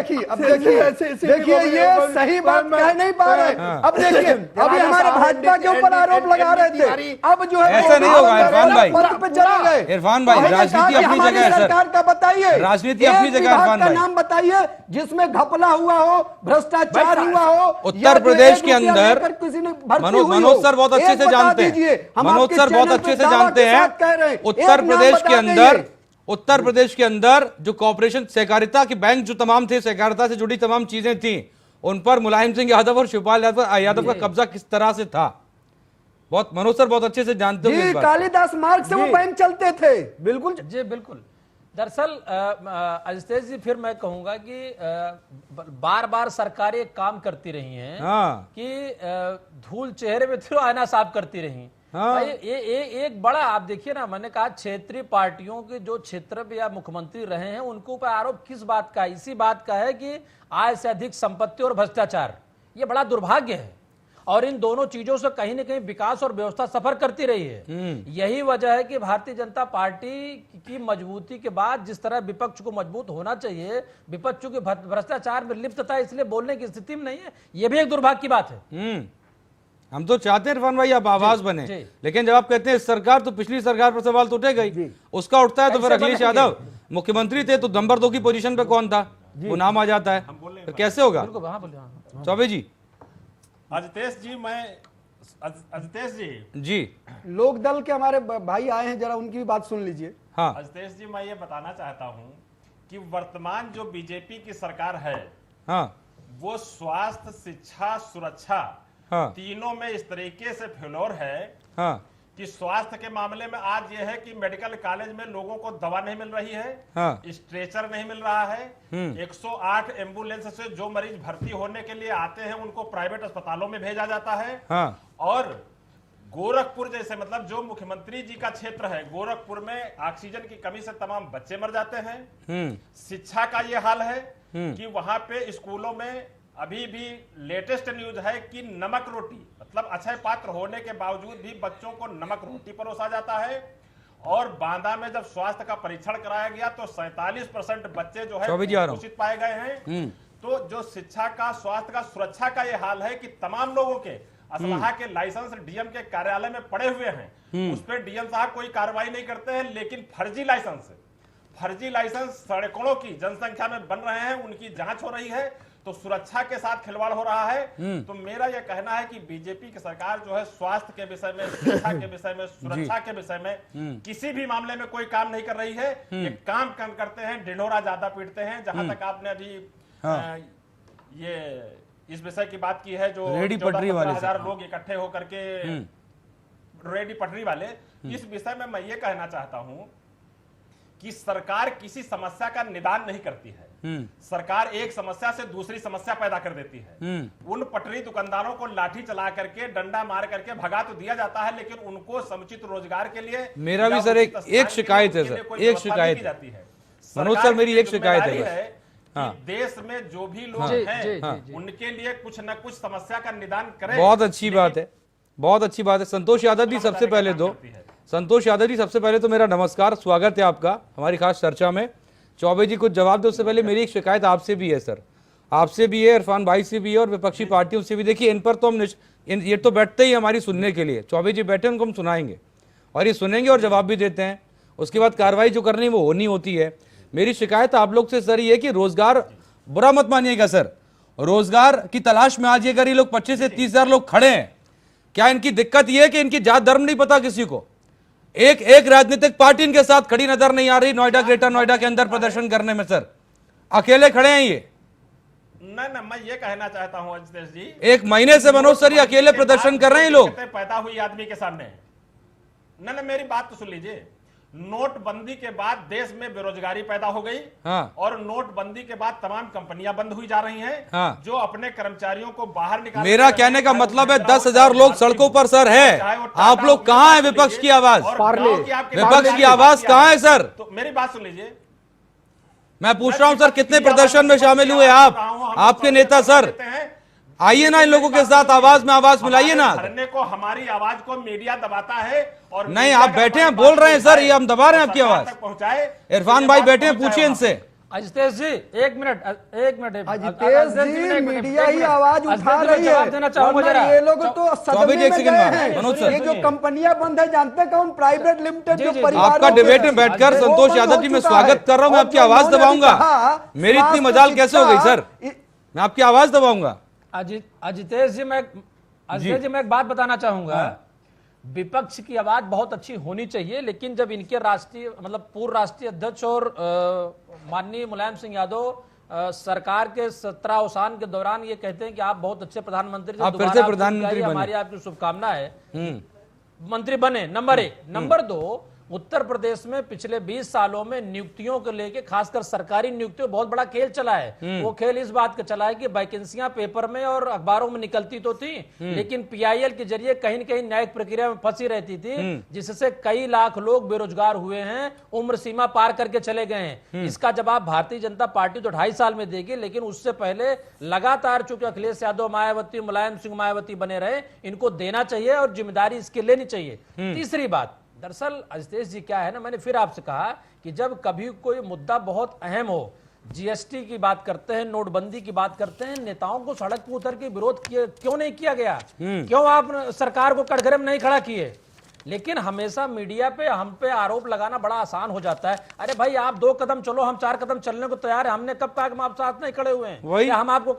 देखिए ये सही बात कह नहीं पा रहे। अब देखिए अभी हमारे भाजपा के ऊपर आरोप लगा रहे थे, अब जो है ऐसा नहीं होगा इरफान भाई। पंथ पे चले गए। इरफान भाई, पहले राजनीति कहा कि अपनी हमारी जगह है सर। सरकार का बताइए, राजनीति अपनी एक जगह है विभाग इरफान का भाई। नाम बताइए जिसमें घपला हुआ हो, भ्रष्टाचार हुआ हो, उत्तर प्रदेश के अंदर किसी ने भर्ती मनोज हुई मनोज हो। सर बहुत अच्छे एक से बता जानते दीजिए, हैं, हम मनोज आपके सर बहुत चैनल अच्छे पे से दावा जानते के हैं। साथ कह रहे हैं। एक उत्तर नाम प्रदेश बता के अंदर, दीजिए। उत्तर प्रदेश के अंदर जो कॉर्पोरेशन सहकारिता के बैंक जो तमाम थे, सहकारिता से जुड़ी तमाम चीजें थी, उन पर मुलायम सिंह यादव और शिवपाल यादव का कब्जा किस तरह से था, बहुत मनोज सर बहुत अच्छे से जानते हो इस जी, बात। कालिदास मार्ग से वो बैंक चलते थे। बिल्कुल जी बिल्कुल। दरअसल अजितेश जी, फिर मैं कहूंगा कि बार बार सरकारें एक काम करती रही हैं कि धूल चेहरे में थी, आईना साफ करती रही। भाई ये एक बड़ा, आप देखिए ना, मैंने कहा क्षेत्रीय पार्टियों के जो क्षेत्र या मुख्यमंत्री रहे हैं उनके ऊपर आरोप किस बात का, इसी बात का है कि आय से अधिक संपत्ति और भ्रष्टाचार। ये बड़ा दुर्भाग्य है और इन दोनों चीजों से कहीं ना कहीं विकास और व्यवस्था सफर करती रही है। यही वजह है कि भारतीय जनता पार्टी की मजबूती के बाद जिस तरह विपक्ष को मजबूत होना चाहिए, विपक्ष चूंकि भ्रष्टाचार में लिप्त था इसलिए बोलने की स्थिति में नहीं है। यह भी एक दुर्भाग्य की बात है। हम तो चाहते हैं इरफान भाई आप आवाज बने, लेकिन जब आप कहते हैं इस सरकार, तो पिछली सरकार पर सवाल तो उठेगा ही। उसका उठता है तो फिर अखिलेश यादव मुख्यमंत्री थे तो नंबर 2 की पोजीशन पे कौन था, वो नाम आ जाता है, फिर कैसे होगा? चौबे जी। अजितेश जी लोक दल के हमारे भाई आए हैं, जरा उनकी भी बात सुन लीजिए। हाँ अजितेश जी, मैं ये बताना चाहता हूं कि वर्तमान जो बीजेपी की सरकार है, हाँ वो स्वास्थ्य, शिक्षा, सुरक्षा, हाँ तीनों में इस तरीके से फेलोर है हाँ कि स्वास्थ्य के मामले में आज ये है कि मेडिकल कॉलेज में लोगों को दवा नहीं मिल रही है, हाँ स्ट्रेचर नहीं मिल रहा है, 108 एम्बुलेंस से जो मरीज भर्ती होने के लिए आते हैं उनको प्राइवेट अस्पतालों में भेजा जाता है। हाँ और गोरखपुर जैसे, मतलब जो मुख्यमंत्री जी का क्षेत्र है, गोरखपुर में ऑक्सीजन की कमी से तमाम बच्चे मर जाते हैं। शिक्षा का ये हाल है कि वहां पे स्कूलों में अभी भी लेटेस्ट न्यूज है कि नमक रोटी, मतलब अक्षय पात्र होने के बावजूद भी बच्चों को नमक रोटी परोसा जाता है। और बांदा में जब स्वास्थ्य का परीक्षण कराया गया तो 47% बच्चे जो है कुपोषित पाए गए हैं। तो जो शिक्षा का, स्वास्थ्य का, सुरक्षा का ये हाल है कि तमाम लोगों के असलाह के लाइसेंस डीएम के कार्यालय में पड़े हुए हैं, उस पर डीएम साहब कोई कार्रवाई नहीं करते हैं, लेकिन फर्जी लाइसेंस सड़कों की जनसंख्या में बन रहे हैं, उनकी जांच हो रही है, तो सुरक्षा के साथ खिलवाड़ हो रहा है। तो मेरा यह कहना है कि बीजेपी की सरकार जो है स्वास्थ्य के विषय में, शिक्षा के विषय में, सुरक्षा के विषय में किसी भी मामले में कोई काम नहीं कर रही है। ये काम कम करते हैं, ढिंढोरा ज्यादा पीटते हैं। जहां तक आपने अभी ये इस विषय की बात की है, जो रेडी पटरी वाले 14,000 लोग इकट्ठे होकर के रेडी पटरी वाले, इस विषय में मैं ये कहना चाहता हूं कि सरकार किसी समस्या का निदान नहीं करती है। सरकार एक समस्या से दूसरी समस्या पैदा कर देती है। उन पटरी दुकानदारों को लाठी चला करके, डंडा मार करके भगा तो दिया जाता है, लेकिन उनको समुचित रोजगार के लिए, मेरा भी सर एक शिकायत है सर, एक शिकायत है मनोज सर, मेरी एक शिकायत है कि देश में जो भी लोग हैं उनके लिए कुछ न कुछ समस्या का निदान करें। बहुत अच्छी बात है, बहुत अच्छी बात है। संतोष यादव जी सबसे पहले तो, संतोष यादव जी सबसे पहले तो मेरा नमस्कार, स्वागत है आपका हमारी खास चर्चा में। चौबे जी कुछ जवाब दे उससे पहले मेरी एक शिकायत आपसे भी है सर, आपसे भी है, इरफान भाई से भी है और विपक्षी पार्टियों से भी। देखिए इन पर तो हम ये तो बैठते ही हमारी सुनने के लिए, चौबे जी बैठे उनको हम सुनाएंगे और ये सुनेंगे और जवाब भी देते हैं, उसके बाद कार्रवाई जो करनी वो होनी होती है। मेरी शिकायत आप लोग से सर ये कि रोजगार, बुरा मत मानिएगा सर, रोजगार की तलाश में आज ये अगर ये लोग 25 से 30,000 लोग खड़े हैं, क्या इनकी दिक्कत ये है कि इनकी जात धर्म नहीं पता किसी को? एक राजनीतिक पार्टी इनके साथ खड़ी नजर नहीं आ रही नोएडा, ग्रेटर नोएडा के अंदर प्रदर्शन करने में सर, अकेले खड़े हैं ये। ना मैं ये कहना चाहता हूं अजितेश जी, 1 महीने से मनोज सर ये अकेले प्रदर्शन कर रहे हैं लोग, पैदा हुई आदमी के सामने। ना मेरी बात तो सुन लीजिए, नोटबंदी के बाद देश में बेरोजगारी पैदा हो गई। और नोटबंदी के बाद तमाम कंपनियां बंद हुई जा रही हैं, जो अपने कर्मचारियों को बाहर निकाल। मेरा कहने का मतलब है 10,000 लोग सड़कों पर सर है, आप लोग कहां है? विपक्ष की आवाज, विपक्ष की आवाज कहां है सर? तो मेरी बात सुन लीजिए, मैं पूछ रहा हूं सर, कितने प्रदर्शन में शामिल हुए आप, आपके नेता सर, आइए ना इन लोगों के साथ आवाज में आवाज मिलाइए ना। धरने को, हमारी आवाज को मीडिया दबाता है और नहीं, आप बैठे हैं बोल रहे हैं सर, ये हम दबा रहे हैं आपकी आवाज तक पहुंचाए। इरफान भाई बैठे हैं, पूछिए इनसे। अजितेश जी एक मिनट अजितेश जी, मीडिया ही आवाज उठा रही है, देना चाहूंगा वरना जरा। ये लोग तो चौबे जी, सदमे एक में सेकंड गए मारो। हैं। मनोज सर। ये जो कंपनियां बंद है, जानते हैं कौन? प्राइवेट लिमिटेड जो परिवार आपका डिबेट में बैठकर संतोष यादव जी मैं स्वागत कर रहा हूं, मैं आपकी आवाज दबाऊंगा। मेरी इतनी मजाल कैसे हो गई सर, मैं आपकी आवाज दबाऊंगा। अजितेश जी मैं एक बात बताना चाहूंगा। विपक्ष की आवाज बहुत अच्छी होनी चाहिए, लेकिन जब इनके राष्ट्रीय मतलब पूर्व राष्ट्रीय अध्यक्ष और माननीय मुलायम सिंह यादव सरकार के 17 अवसान के दौरान ये कहते हैं कि आप बहुत अच्छे प्रधानमंत्री, आप फिर से प्रधानमंत्री बने, हमारी आपकी शुभकामना है, मंत्री बने। नंबर 1। नंबर 2, उत्तर प्रदेश में पिछले 20 सालों में नियुक्तियों को लेके, खासकर सरकारी नियुक्तियों, बहुत बड़ा खेल चला है। वो खेल इस बात का चला है कि वैकेंसियां पेपर में और अखबारों में निकलती तो थी, लेकिन पीआईएल के जरिए कहीं न कहीं न्यायिक प्रक्रिया में फंसी रहती थी, जिससे कई लाख लोग बेरोजगार हुए हैं, उम्र सीमा पार करके चले गए हैं। इसका जवाब भारतीय जनता पार्टी तो 2.5 साल में देगी, लेकिन उससे पहले लगातार चूंकि अखिलेश यादव मायावती, मुलायम सिंह मायावती बने रहे, इनको देना चाहिए और जिम्मेदारी इसकी लेनी चाहिए। तीसरी बात, दरअसल अजितेश जी क्या है ना, मैंने फिर आपसे कहा कि जब कभी कोई मुद्दा बहुत अहम हो, जीएसटी की बात करते हैं, नोटबंदी की बात करते हैं, नेताओं को सड़क पर उतर के विरोध क्यों नहीं किया गया? क्यों आप सरकार को कटघरे में नहीं खड़ा किए? लेकिन हमेशा मीडिया पे हम पे आरोप लगाना बड़ा आसान हो जाता है। अरे भाई, आप 2 कदम चलो, हम 4 कदम चलने को तैयार है। हमने कब कहा कि हम आप साथ नहीं खड़े हुए हैं, या हम आपको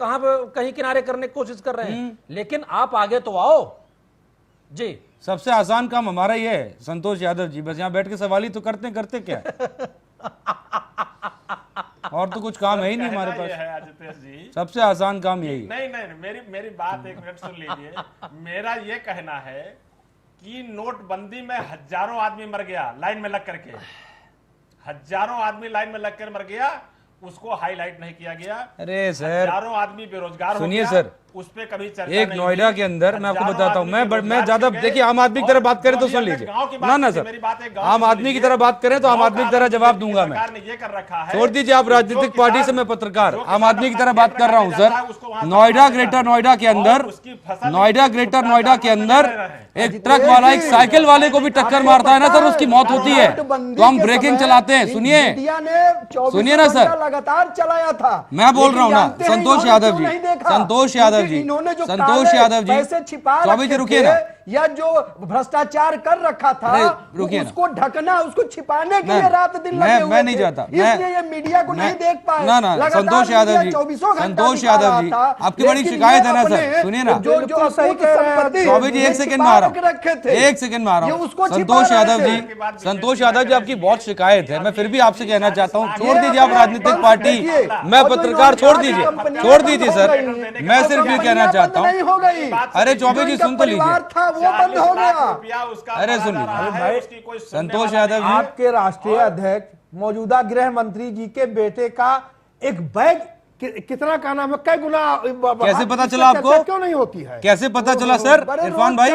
कहीं किनारे करने की कोशिश कर रहे हैं? लेकिन आप आगे तो आओ जी। सबसे आसान काम हमारा ये है संतोष यादव जी, बस यहाँ बैठ के सवाल ही तो करते क्या और तो कुछ काम है ही नहीं हमारे पास। अजितेश जी, सबसे आसान काम यही। नहीं, मेरी बात 1 मिनट सुन लीजिए। मेरा ये कहना है कि नोटबंदी में हजारों आदमी मर गया लाइन में लग करके, हजारों आदमी लाइन में लगकर मर गया, उसको हाईलाइट नहीं किया गया। अरे सर, हजारों आदमी बेरोजगार हो गया, सुनिए सर, उस पे कभी चर्चा एक नहीं नोएडा हुई। के अंदर मैं आपको बताता हूँ, मैं हजारों ज्यादा आदमी देखिए, आम आदमी की तरह बात करें तो सुन लीजिए ना सर, आम आदमी की तरह बात करें तो आम आदमी की तरह जवाब दूंगा मैं। छोड़ दीजिए आप राजनीतिक पार्टी से, मैं पत्रकार आम आदमी की तरह बात कर रहा हूँ सर। नोएडा, ग्रेटर नोएडा के अंदर, नोएडा ग्रेटर नोएडा के अंदर एक ट्रक वाला एक साइकिल वाले को भी टक्कर मारता है ना सर, उसकी मौत होती है, तो हम ब्रेकिंग चलाते हैं। सुनिए ना सर, लगातार चलाया था। मैं बोल रहा हूँ ना, संतोष यादव जी, संतोष यादव जी, संतोष यादव जी, चौबे जी रुकिए ना, या जो भ्रष्टाचार कर रखा था रुकिए ना, उसको ढकना, उसको छिपाने के लिए रात दिन लगे हुए मैं नहीं थे। चाहता, इसलिए ये मीडिया को नहीं देख पाए। ना संतोष यादव जी, संतोष यादव जी, आपकी बड़ी शिकायत है ना सर, सुनिए ना, चौबे जी, 1 सेकंड में आ रहा हूँ, 1 सेकंड में आ रहा हूँ। संतोष यादव जी, संतोष यादव जी, आपकी बहुत शिकायत है, मैं फिर भी आपसे कहना चाहता हूँ, छोड़ दीजिए आप राजनीतिक पार्टी, मैं पत्रकार, छोड़ दीजिए सर, मैं सिर्फ ये कहना चाहता हूँ। अरे चौबे जी सुन तो लीजिए, वो बंद हो गया। अरे सुनिए, संतोष यादव जी, आपके राष्ट्रीय अध्यक्ष मौजूदा गृह मंत्री जी के बेटे का एक बैग कितना का नाम है, कई गुना कैसे पता चला आपको? क्यों नहीं होती है? कैसे पता चला सर? इरफान भाई,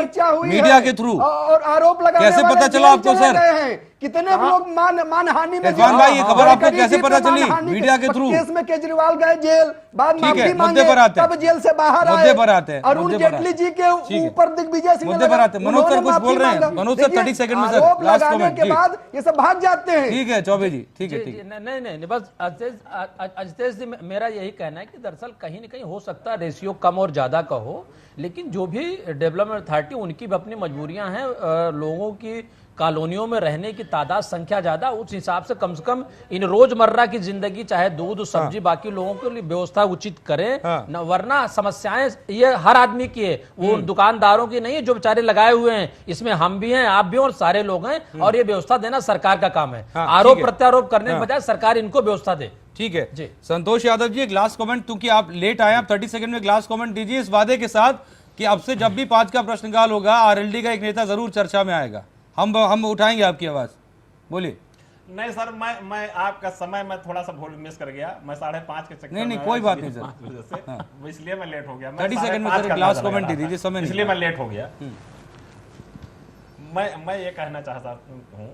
मीडिया के थ्रू और आरोप लगाने कैसे पता चला आपको सर? कितने लोग मानहानि में, इरफान भाई, ये खबर आपको कैसे पता चली? मीडिया के थ्रू। केस में केजरीवाल गए जेल, बाद माफी मांगे, तब जेल से बाहर आए। मुद्दे पर आते हैं, अरुण जेटली जी के ऊपर दिग्विजय सिंह मुद्दे पर आते हैं। मनोज सर कुछ बोल रहे हैं, मनोज सर 30 सेकंड में सर, लास्ट कमेंट के बाद ये सब भाग जाते हैं। ठीक है चौबे जी, ठीक है, ठीक है। नहीं, बस अजितेश जी, मेरा यही कहना है कि दरअसल कहीं ना कहीं हो सकता है रेशियो कम और ज्यादा का हो, लेकिन जो भी डेवलपमेंट अथॉरिटी, उनकी भी अपनी मजबूरियां हैं, लोगों की कॉलोनियों में रहने की तादाद संख्या ज्यादा, उस हिसाब से कम इन रोजमर्रा की जिंदगी, चाहे दूध सब्जी, बाकी लोगों के लिए व्यवस्था उचित करें, न, वरना समस्याएं ये हर आदमी की है, वो दुकानदारों की नहीं है जो बेचारे लगाए हुए हैं, इसमें हम भी हैं, आप भी, और सारे लोग हैं, और ये व्यवस्था देना सरकार का काम है। आरोप प्रत्यारोप करने के बजाय सरकार इनको व्यवस्था दे। ठीक है जी। संतोष यादव जी, एक लास्ट कमेंट, क्योंकि आप लेट आए, आप 30 सेकंड में एक लास्ट कमेंट दीजिए इस वादे के साथ कि अब से जब भी 5 का प्रश्नकाल होगा, आरएलडी का एक नेता जरूर चर्चा में आएगा, हम उठाएंगे आपकी आवाज, बोलिए। नहीं सर, मैं आपका समय मैं थोड़ा सा भूल मिस कर गया, मैं 5:30 के चक्कर नहीं, कोई बात नहीं सर, इसलिए मैं लेट हो गया। 30 सेकंड में सर लास्ट कमेंट दे दीजिए, समय इसलिए मैं लेट हो गया। मैं ये कहना चाहता हूँ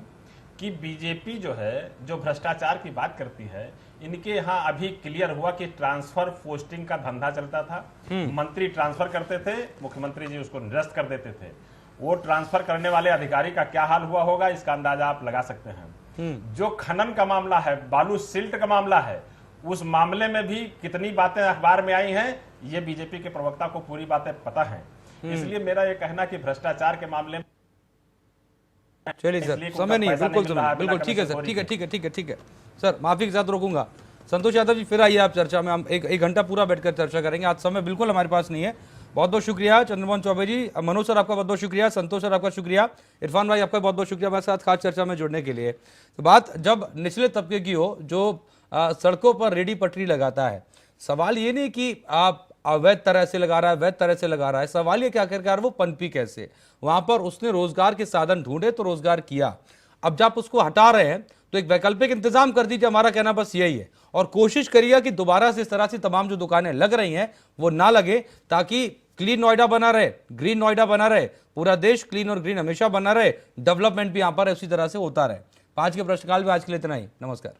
कि बीजेपी जो है, जो भ्रष्टाचार की बात करती है, इनके यहाँ अभी क्लियर हुआ कि ट्रांसफर पोस्टिंग का धंधा चलता था। मंत्री ट्रांसफर करते थे, मुख्यमंत्री जी उसको निरस्त कर देते थे। वो ट्रांसफर करने वाले अधिकारी का क्या हाल हुआ होगा, इसका अंदाजा आप लगा सकते हैं। जो खनन का मामला है, बालू सिल्ट का मामला है, उस मामले में भी कितनी बातें अखबार में आई हैं, ये बीजेपी के प्रवक्ता को पूरी बातें पता है। इसलिए मेरा ये कहना कि भ्रष्टाचार के मामले में चलिए सर, समय नहीं है, बिल्कुल समय, बिल्कुल ठीक है सर, ठीक है ठीक है ठीक है ठीक है सर, माफी के साथ रोकूंगा। संतोष यादव जी फिर आइए आप चर्चा में, हम एक घंटा पूरा बैठकर चर्चा करेंगे। आज समय बिल्कुल हमारे पास नहीं है। बहुत बहुत शुक्रिया चंद्रमोहन चौबे जी, मनोज सर आपका बहुत बहुत शुक्रिया, संतोष सर आपका शुक्रिया, इरफान भाई आपका बहुत बहुत शुक्रिया हमारे साथ खास चर्चा में जुड़ने के लिए। तो बात जब निचले तबके की हो, जो सड़कों पर रेडी पटरी लगाता है, सवाल ये नहीं कि आप अवैध तरह से लगा रहा है, वैध तरह से लगा रहा है, सवाल ये क्या कर वो पनपी कैसे। वहां पर उसने रोजगार के साधन ढूंढे तो रोजगार किया। अब जब उसको हटा रहे हैं तो एक वैकल्पिक इंतजाम कर दीजिए, हमारा कहना बस यही है। और कोशिश करिए कि दोबारा से इस तरह से तमाम जो दुकानें लग रही हैं वो ना लगे, ताकि क्लीन नोएडा बना रहे, ग्रीन नोएडा बना रहे, पूरा देश क्लीन और ग्रीन हमेशा बना रहे, डेवलपमेंट भी यहां पर उसी तरह से होता रहे। 5 के प्रश्नकाल में आज के लिए इतना ही। नमस्कार।